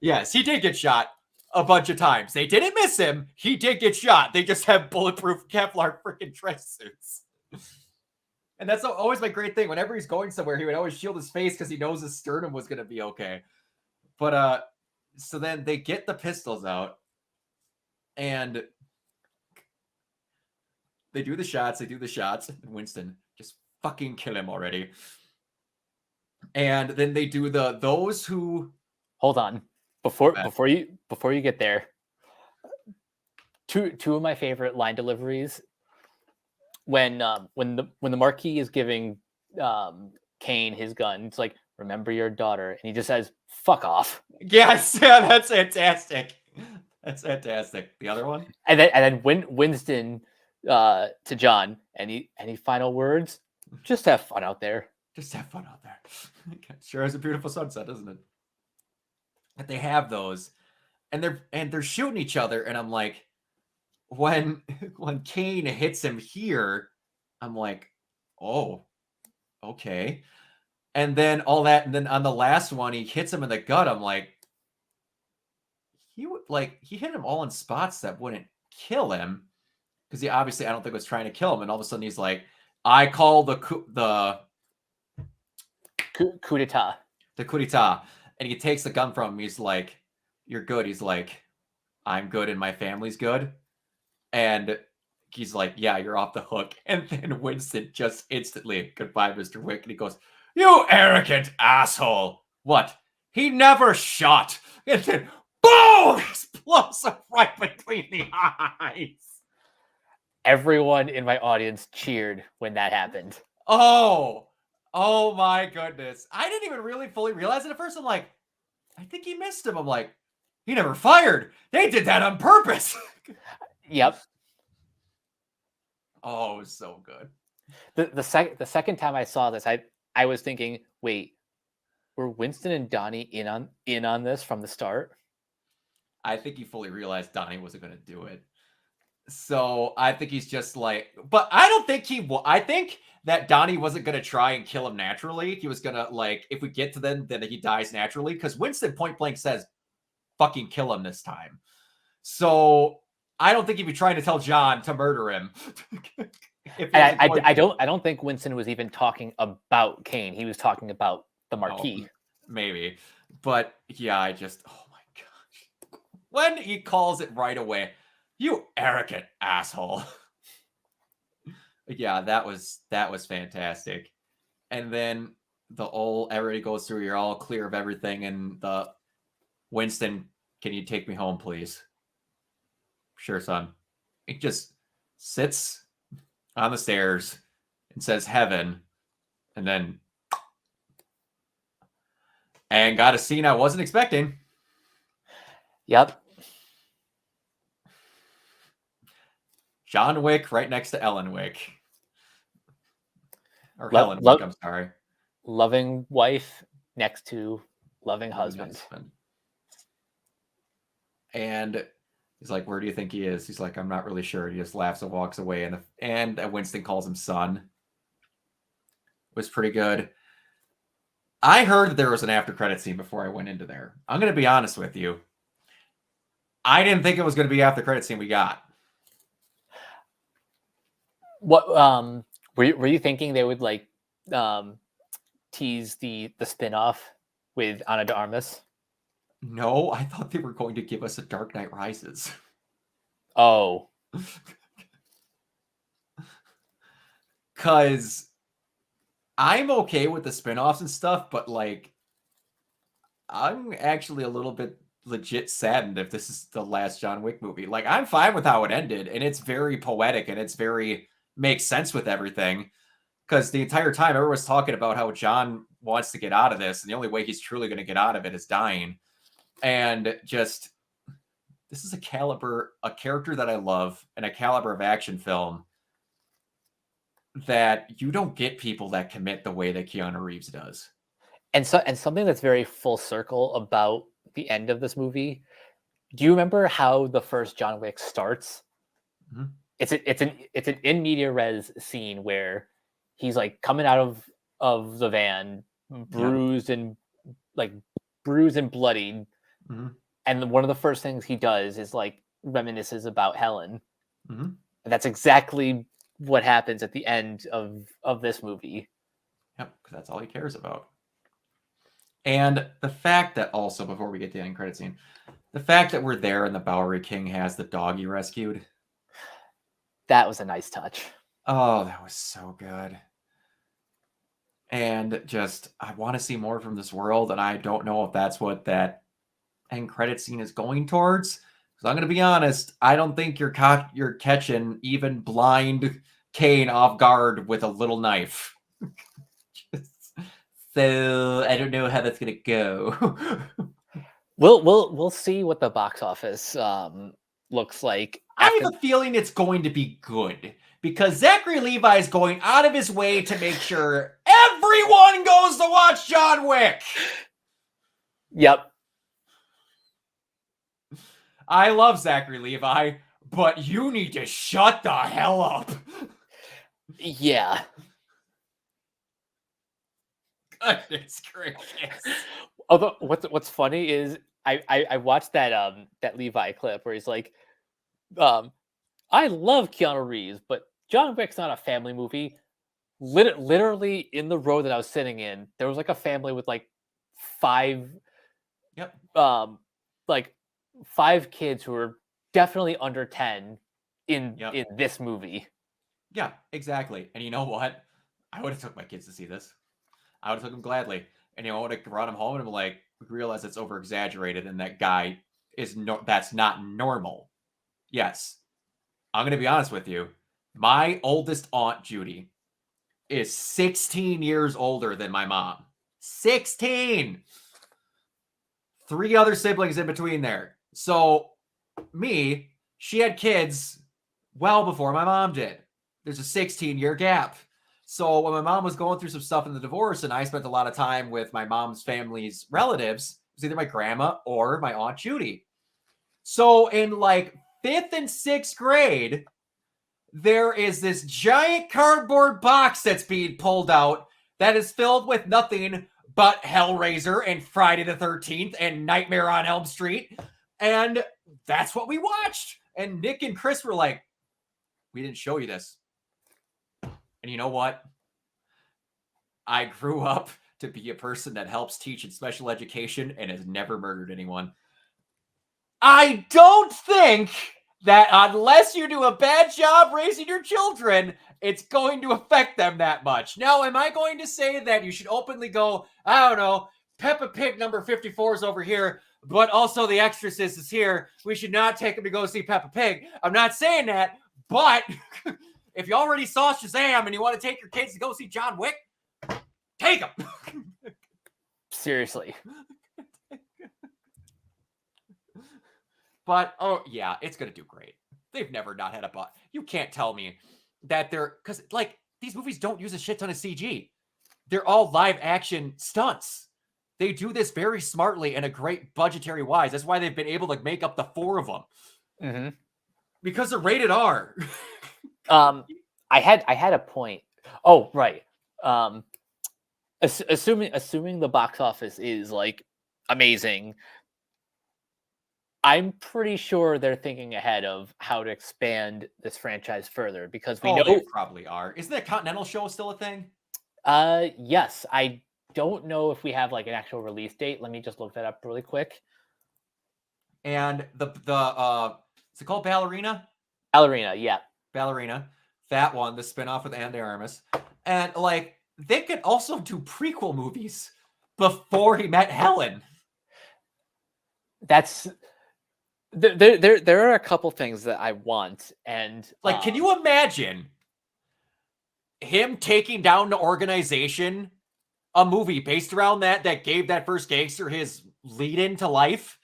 Yes, he did get shot a bunch of times. They didn't miss him. He did get shot. They just have bulletproof Kevlar freaking dress suits. And that's always my great thing. Whenever he's going somewhere, he would always shield his face because he knows his sternum was going to be okay. But So then they get the pistols out and they do the shots. And Winston, just fucking kill him already. And then they do those who... Hold on. Before you get there, two of my favorite line deliveries when the Marquis is giving Kane his gun, it's like, remember your daughter, and he just says, fuck off. Yes, yeah, that's fantastic. That's fantastic. The other one? And then Winston to John, any final words? Just have fun out there. Just have fun out there. Sure is a beautiful sunset, isn't it? But they have those, and they're shooting each other, and I'm like, when Kane hits him here, I'm like, oh, okay. And then all that, and then on the last one, he hits him in the gut. I'm like, he hit him all in spots that wouldn't kill him, because he obviously, I don't think, was trying to kill him. And all of a sudden he's like, I call the coup d'etat. The coup d'etat. And he takes the gun from him. He's like, you're good. He's like, I'm good and my family's good. And he's like, yeah, you're off the hook. And then Winston just instantly, goodbye, Mr. Wick. And he goes, you arrogant asshole. What? He never shot. And then, boom! Explosive right between the eyes. Everyone in my audience cheered when that happened. Oh my goodness. I didn't even really fully realize it at first. I'm like, I think he missed him. I'm like, he never fired. They did that on purpose. Yep. Oh, it was so good. The second time I saw this, I was thinking, wait, were Winston and Donnie in on this from the start? I think he fully realized Donnie wasn't going to do it. So I think he's just like, but I don't think I think that Donnie wasn't going to try and kill him naturally. He was going to, like, if we get to them, then he dies naturally. Because Winston point blank says, fucking kill him this time. So I don't think he'd be trying to tell John to murder him. I don't think Winston was even talking about Kane. He was talking about the Marquis. Maybe. But yeah, oh my gosh. When he calls it right away, you arrogant asshole. Yeah, that was fantastic. And then everybody goes through, you're all clear of everything, and the Winston, can you take me home, please? Sure, son. He just sits on the stairs and says heaven, and then got a scene I wasn't expecting. Yep. John Wick right next to Ellen Wick. Or Helen Wick, I'm sorry. Loving wife next to loving husband. And he's like, where do you think he is? He's like, I'm not really sure. He just laughs and walks away. And Winston calls him son. It was pretty good. I heard that there was an after credit scene before I went into there. I'm going to be honest with you. I didn't think it was going to be after credit scene we got. What were you thinking they would like tease the spin-off with Ana de Armas? No, I thought they were going to give us a Dark Knight Rises. Oh. Because I'm okay with the spin-offs and stuff, but like, I'm actually a little bit legit saddened if this is the last John Wick movie. Like, I'm fine with how it ended, and it's very poetic, and it's very makes sense with everything. Because the entire time, everyone's talking about how John wants to get out of this, and the only way he's truly going to get out of it is dying. And just, this is a character that I love, and a caliber of action film that you don't get people that commit the way that Keanu Reeves does. And something that's very full circle about the end of this movie. Do you remember how the first John Wick starts? Mm-hmm. It's an in media res scene where he's like coming out of the van, bruised and bloodied. Mm-hmm. And one of the first things he does is like reminisces about Helen. Mm-hmm. And that's exactly what happens at the end of this movie. Yep, because that's all he cares about. And the fact that also, before we get to the end credit scene, the fact that we're there and the Bowery King has the dog he rescued. That was a nice touch. Oh, that was so good. And just, I want to see more from this world, and I don't know if that's what that end credit scene is going towards. So I'm going to be honest, I don't think you're catching even blind Kane off guard with a little knife. So I don't know how that's going to go. We'll see what the box office looks like. I have a feeling it's going to be good because Zachary Levi is going out of his way to make sure everyone goes to watch John Wick. Yep. I love Zachary Levi, but you need to shut the hell up. Yeah. Goodness gracious. Although what's funny is I watched that that Levi clip where he's like, I love Keanu Reeves, but John Wick's not a family movie. Literally in the row that I was sitting in, there was like a family with like 5 like 5 kids who were definitely under 10 in this movie. Yeah, exactly. And you know what? I would have took my kids to see this. I would have took them gladly. And I would have brought them home and I'm like, realize it's over exaggerated and that guy is that's not normal. Yes. I'm going to be honest with you. My oldest aunt, Judy, is 16 years older than my mom. 16! 3 other siblings in between there. So, she had kids well before my mom did. There's a 16-year gap. So when my mom was going through some stuff in the divorce and I spent a lot of time with my mom's family's relatives, it was either my grandma or my Aunt Judy. So in like 5th and 6th grade, there is this giant cardboard box that's being pulled out that is filled with nothing but Hellraiser and Friday the 13th and Nightmare on Elm Street. And that's what we watched. And Nick and Chris were like, we didn't show you this. And you know what? I grew up to be a person that helps teach in special education and has never murdered anyone. I don't think that unless you do a bad job raising your children, it's going to affect them that much. Now, am I going to say that you should openly go, I don't know, Peppa Pig number 54 is over here, but also The Exorcist is here. We should not take them to go see Peppa Pig. I'm not saying that, but if you already saw Shazam and you want to take your kids to go see John Wick, take them. Seriously. But, oh, yeah, it's going to do great. They've never not had a butt. You can't tell me that because, like, these movies don't use a shit ton of CG. They're all live action stunts. They do this very smartly and a great budgetary wise. That's why they've been able to make up the 4 of them. Mm-hmm. Because they're rated R. I had a point. Oh, right. Assuming the box office is like amazing, I'm pretty sure they're thinking ahead of how to expand this franchise further because we know they probably are. Isn't the Continental show still a thing? Yes. I don't know if we have like an actual release date. Let me just look that up really quick. And the is it called Ballerina? Ballerina, yeah. Ballerina. That one, the spinoff with Anna de Armas. And like they could also do prequel movies before he met Helen. That's there are a couple things that I want, and like, can you imagine him taking down the organization? A movie based around that gave that first gangster his lead into life.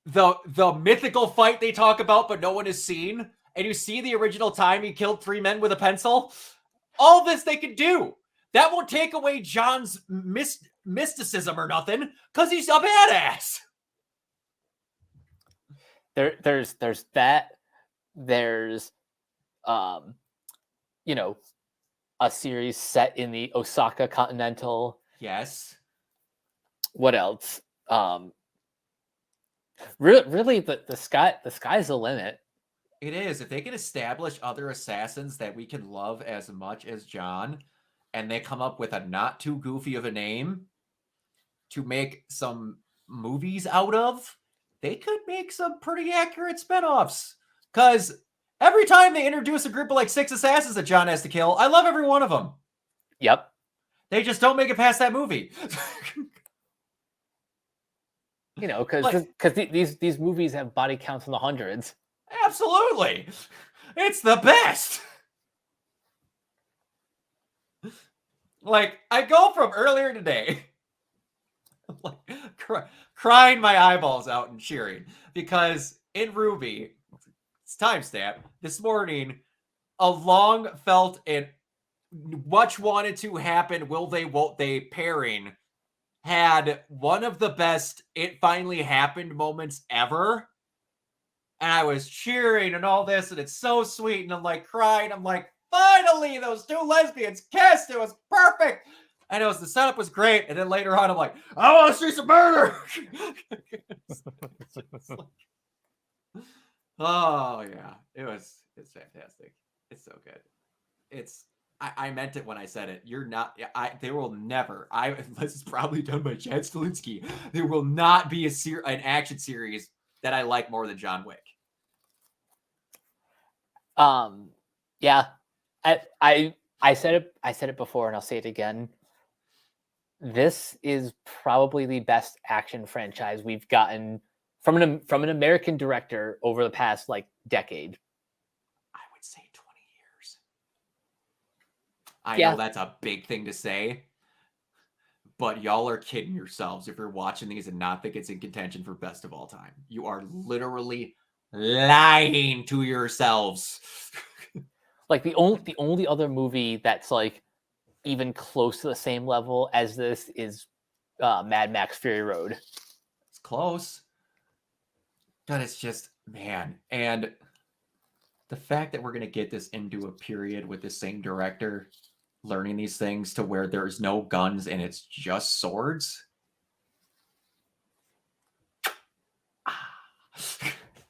The mythical fight they talk about, but no one has seen. And you see the original time he killed 3 men with a pencil. All this they could do. That won't take away John's mysticism or nothing, because he's a badass. There's that. There's you know, a series set in the Osaka Continental. Yes. What else? Really, the sky's the limit. It is. If they can establish other assassins that we can love as much as John, and they come up with a not too goofy of a name, to make some movies out of, they could make some pretty accurate spinoffs. Because every time they introduce a group of like 6 assassins that John has to kill, I love every one of them. Yep. They just don't make it past that movie. You know, because these movies have body counts in the hundreds. Absolutely. It's the best. Like, I go from earlier today, like, crying my eyeballs out and cheering, because in Ruby, it's timestamp, this morning, a long felt and much wanted to happen, will they, won't they pairing had one of the best it finally happened moments ever. And I was cheering and all this, and it's so sweet. And I'm like crying. I'm like, finally, those 2 lesbians kissed. It was perfect. And the setup was great. And then later on, I'm like, I want to see some murder. Oh yeah, it's fantastic. It's so good. I meant it when I said it. There will never, this is probably done by Chad Stahelski. There will not be an action series that I like more than John Wick. Yeah, I said it before, and I'll say it again. This is probably the best action franchise we've gotten from an American director over the past like decade. I would say 20 years. I know that's a big thing to say, but y'all are kidding yourselves if you're watching these and not think it's in contention for best of all time. You are literally lying to yourselves. Like the only other movie that's like even close to the same level as this is Mad Max Fury Road. It's close. But it's just, man. And the fact that we're going to get this into a period with the same director learning these things to where there's no guns and it's just swords.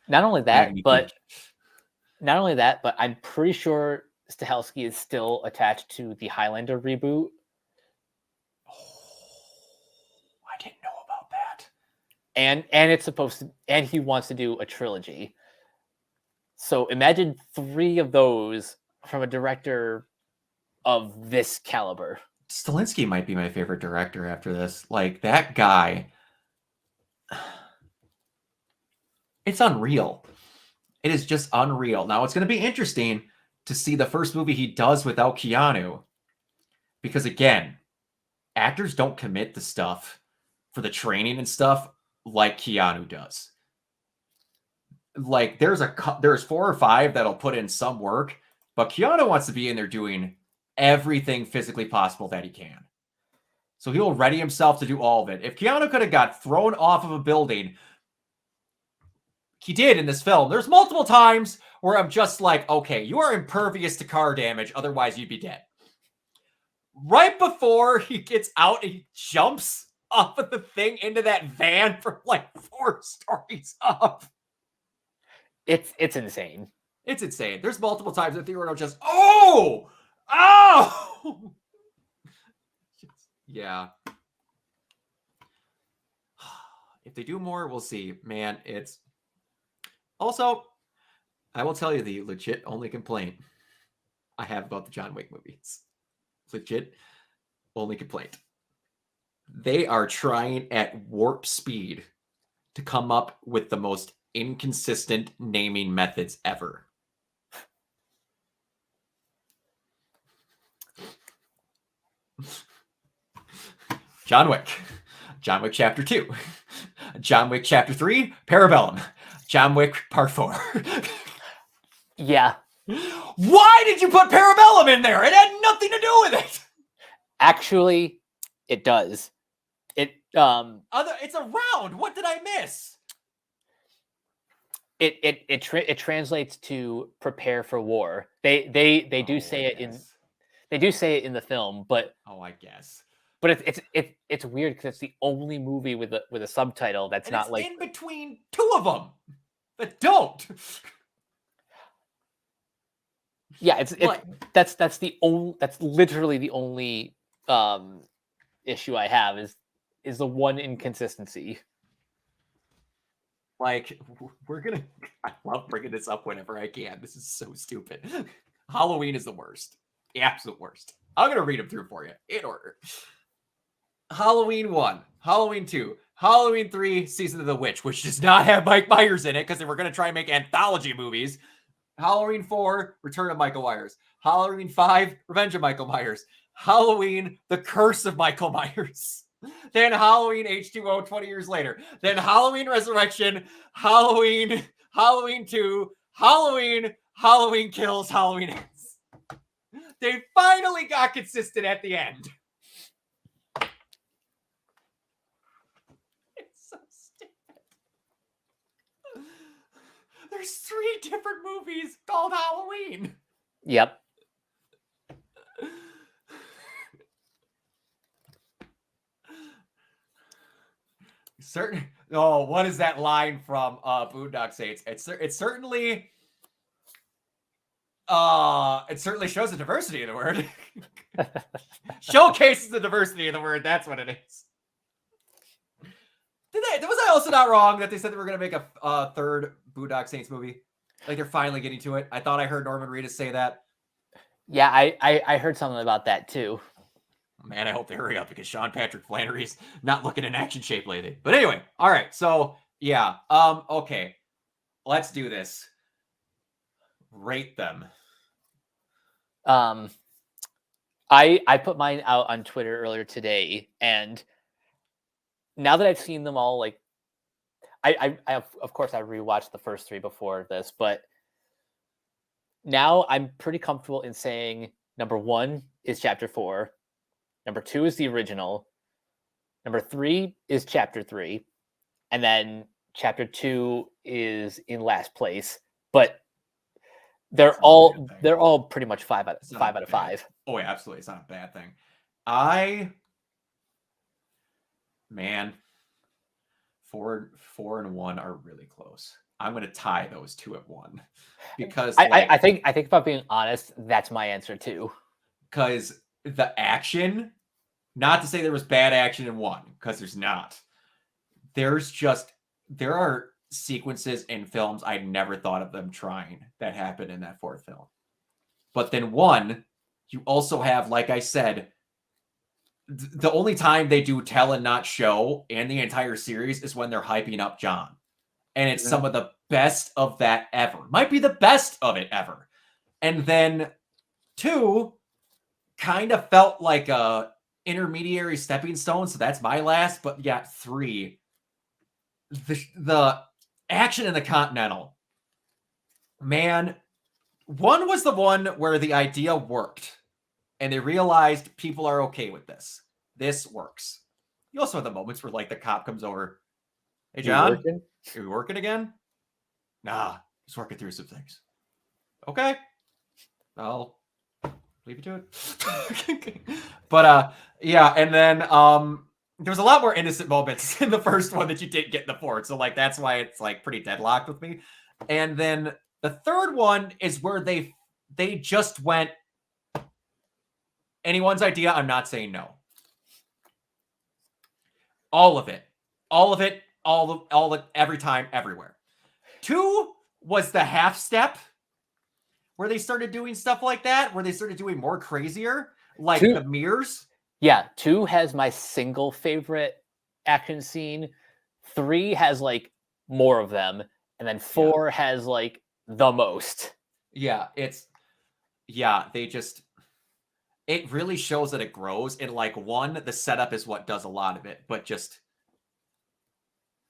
Not only that, but I'm pretty sure Stahelski is still attached to the Highlander reboot. I didn't know about that. And it's supposed to, and he wants to do a trilogy. So imagine 3 of those from a director of this caliber. Stahelski might be my favorite director after this. Like, that guy, it's unreal. It is just unreal. Now, it's going to be interesting to see the first movie he does without Keanu. Because, again, actors don't commit to stuff for the training and stuff like Keanu does. Like, there's 4 or 5 that'll put in some work, but Keanu wants to be in there doing everything physically possible that he can. So he'll ready himself to do all of it. If Keanu could have got thrown off of a building, he did in this film. There's multiple times where I'm just like, okay, you are impervious to car damage, otherwise you'd be dead. Right before he gets out, he jumps off of the thing into that van from like 4 stories up. It's insane. It's insane. There's multiple times that Theodore just, oh! Yeah. If they do more, we'll see. Man, it's... Also, I will tell you the legit only complaint I have about the John Wick movies. Legit only complaint. They are trying at warp speed to come up with the most inconsistent naming methods ever. John Wick Chapter 2, John Wick Chapter 3, Parabellum, John Wick Part 4. Yeah. Why did you put Parabellum in there? It had nothing to do with it. Actually, it does. It's a round. What did I miss? It translates to prepare for war. They do say it in the film, but I guess. But it's weird because it's the only movie with a subtitle that's and not it's like in between 2 of them that don't. Yeah, that's literally the only issue I have is is the one inconsistency. Like, I love bringing this up whenever I can. This is so stupid. Halloween is the worst. The absolute worst. I'm going to read them through for you in order. Halloween 1, Halloween 2, Halloween 3, Season of the Witch, which does not have Mike Myers in it because they were going to try and make anthology movies. Halloween 4, Return of Michael Myers. Halloween 5, Revenge of Michael Myers. Halloween, The Curse of Michael Myers. Then Halloween H2O 20 years later. Then Halloween Resurrection, Halloween 2, Halloween Kills, Halloween Ends. They finally got consistent at the end. It's so stupid. There's 3 different movies called Halloween. Yep. What is that line from Boondock Saints? It certainly shows the diversity of the word. Showcases the diversity of the word. That's what it is. Was I also not wrong that they said they were going to make a third Boondock Saints movie? Like they're finally getting to it. I thought I heard Norman Reedus say that. Yeah, I heard something about that too. Man, I hope they hurry up because Sean Patrick Flannery's not looking in action shape lately. But anyway, all right. So yeah, okay, let's do this. Rate them. I put mine out on Twitter earlier today, and now that I've seen them all, like I of course I rewatched the first 3 before this, but now I'm pretty comfortable in saying number 1 is Chapter 4. Number 2 is the original. Number 3 is Chapter 3. And then Chapter 2 is in last place. But they're all pretty much 5 out of 5. Oh, yeah, absolutely. It's not a bad thing. Man, 4 and 1 are really close. I'm going to tie those 2 at 1 because I think if I'm being honest, that's my answer too. Because the action, not to say there was bad action in 1, because there's not. There are sequences in films I never thought of them trying that happened in that 4th film. But then 1, you also have, like I said, the only time they do tell and not show in the entire series is when they're hyping up John. And it's some of the best of that ever. Might be the best of it ever. And then 2 kind of felt like a intermediary stepping stone. So that's my last. But yeah, 3. The action in the Continental. Man, 1 was the one where the idea worked. And they realized people are okay with this. This works. You also have the moments where, like, the cop comes over. Hey, John, are you working again? Nah, just working through some things. Okay. I'll leave you to it. But, yeah, and then there was a lot more innocent moments in the first one that you didn't get in the 4th. So, like, that's why it's, like, pretty deadlocked with me. And then the 3rd one is where they just went, anyone's idea, I'm not saying no. All of it, every time, everywhere. 2 was the half step where they started doing stuff like that, where they started doing more crazier, like 2, the mirrors. Yeah, 2 has my single favorite action scene. 3 has like more of them, and then 4 has like the most. Yeah, it really shows that it grows. And like 1, the setup is what does a lot of it, but just,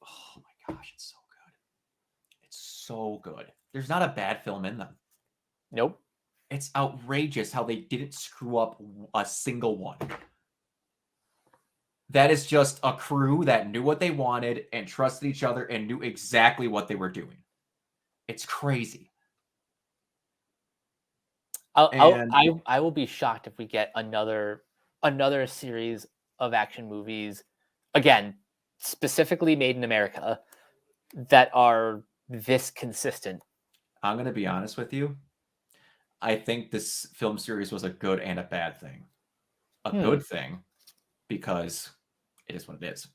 oh my gosh, it's so good. It's so good. There's not a bad film in them. Nope. It's outrageous how they didn't screw up a single one. That is just a crew that knew what they wanted and trusted each other and knew exactly what they were doing. It's crazy. I will be shocked if we get another series of action movies, again, specifically made in America, that are this consistent. I'm going to be honest with you. I think this film series was a good and a bad thing. A good thing because it is what it is.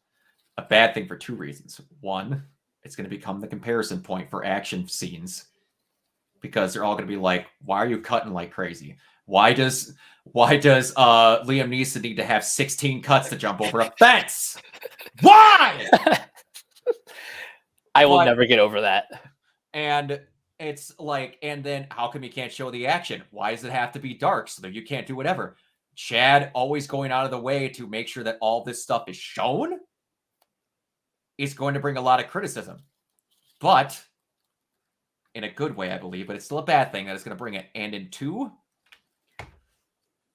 A bad thing for 2 reasons. One, it's going to become the comparison point for action scenes because they're all going to be like, why are you cutting like crazy? Why does Liam Neeson need to have 16 cuts to jump over a fence? Why? I will never get over that. And it's like, and then how come you can't show the action? Why does it have to be dark so that you can't do whatever? Chad always going out of the way to make sure that all this stuff is shown is going to bring a lot of criticism. But in a good way, I believe, but it's still a bad thing that it's going to bring it. And in 2,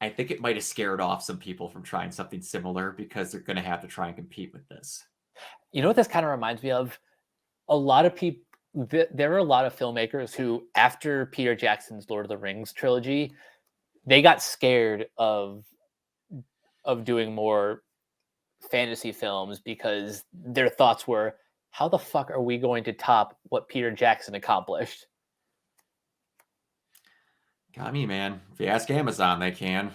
I think it might have scared off some people from trying something similar because they're going to have to try and compete with this. You know what this kind of reminds me of? A lot of people, there are a lot of filmmakers who, after Peter Jackson's Lord of the Rings trilogy, they got scared of doing more fantasy films because their thoughts were, how the fuck are we going to top what Peter Jackson accomplished? Got me, man. If you ask Amazon, they can.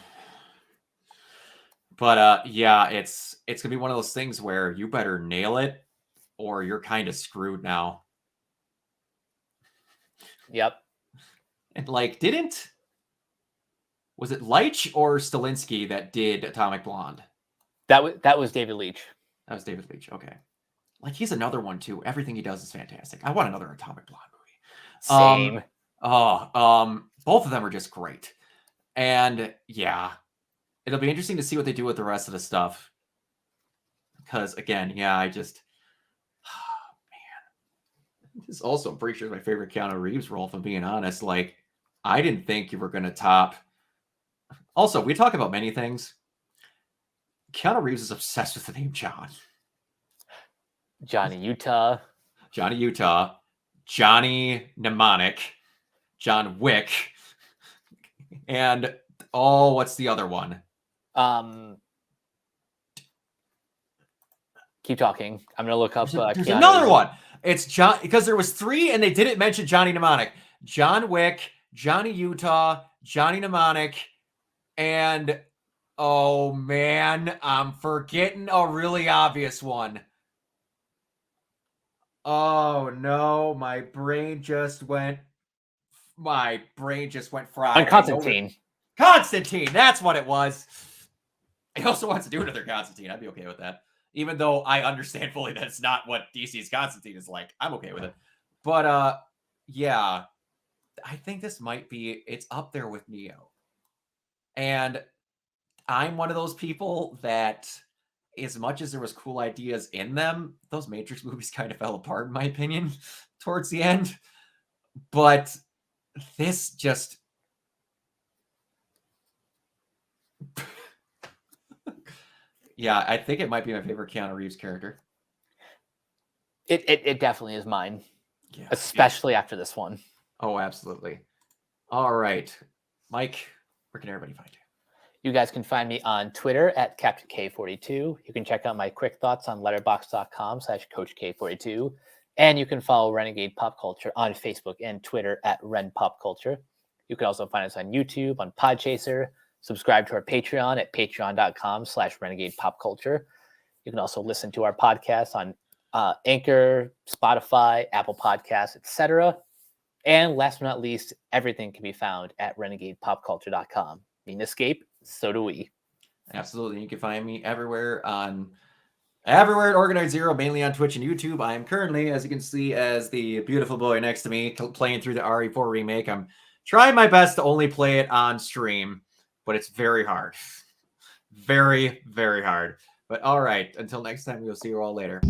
But yeah, it's gonna be one of those things where you better nail it or you're kind of screwed now. Yep. And like, was it Leitch or Stilinski that did Atomic Blonde? That was David Leitch. That was David Leitch. Okay. Like, he's another one too. Everything he does is fantastic. I want another Atomic Blonde movie. Same. Both of them are just great. And yeah, it'll be interesting to see what they do with the rest of the stuff. Because again, yeah, man. This is also, I'm pretty sure, my favorite Keanu Reeves role, if I'm being honest. Like, I didn't think you were going to top. Also, we talk about many things. Keanu Reeves is obsessed with the name John. Johnny Utah, Johnny Mnemonic, John Wick, and what's the other one? Keep talking. I'm gonna look up. There's another one. It's John, because there was 3 and they didn't mention Johnny Mnemonic. John Wick, Johnny Utah, Johnny Mnemonic, and oh man, I'm forgetting a really obvious one. Oh no, my brain just went fried. And Constantine. Constantine, that's what it was. He also wants to do another Constantine. I'd be okay with that. Even though I understand fully that it's not what DC's Constantine is like. I'm okay with it. But yeah, I think this might be, it's up there with Neo. And I'm one of those people that, as much as there was cool ideas in them, those Matrix movies kind of fell apart, in my opinion, towards the end. But this just... yeah, I think it might be my favorite Keanu Reeves character. It definitely is mine. Yeah, especially after this one. Oh, absolutely. All right. Mike, where can everybody find you? You guys can find me on Twitter at Captain K42. You can check out my quick thoughts on letterboxd.com/CoachK42. And you can follow Renegade Pop Culture on Facebook and Twitter at Ren Pop Culture. You can also find us on YouTube, on Podchaser. Subscribe to our Patreon at patreon.com/Renegade Pop Culture. You can also listen to our podcast on Anchor, Spotify, Apple Podcasts, etc. And last but not least, everything can be found at renegadepopculture.com. Mean escape, so do we. Absolutely. You can find me everywhere at Organized Zero, mainly on Twitch and YouTube. I am currently, as you can see, as the beautiful boy next to me, playing through the RE4 remake. I'm trying my best to only play it on stream, but it's very hard. Very, very hard. But all right, until next time, we'll see you all later.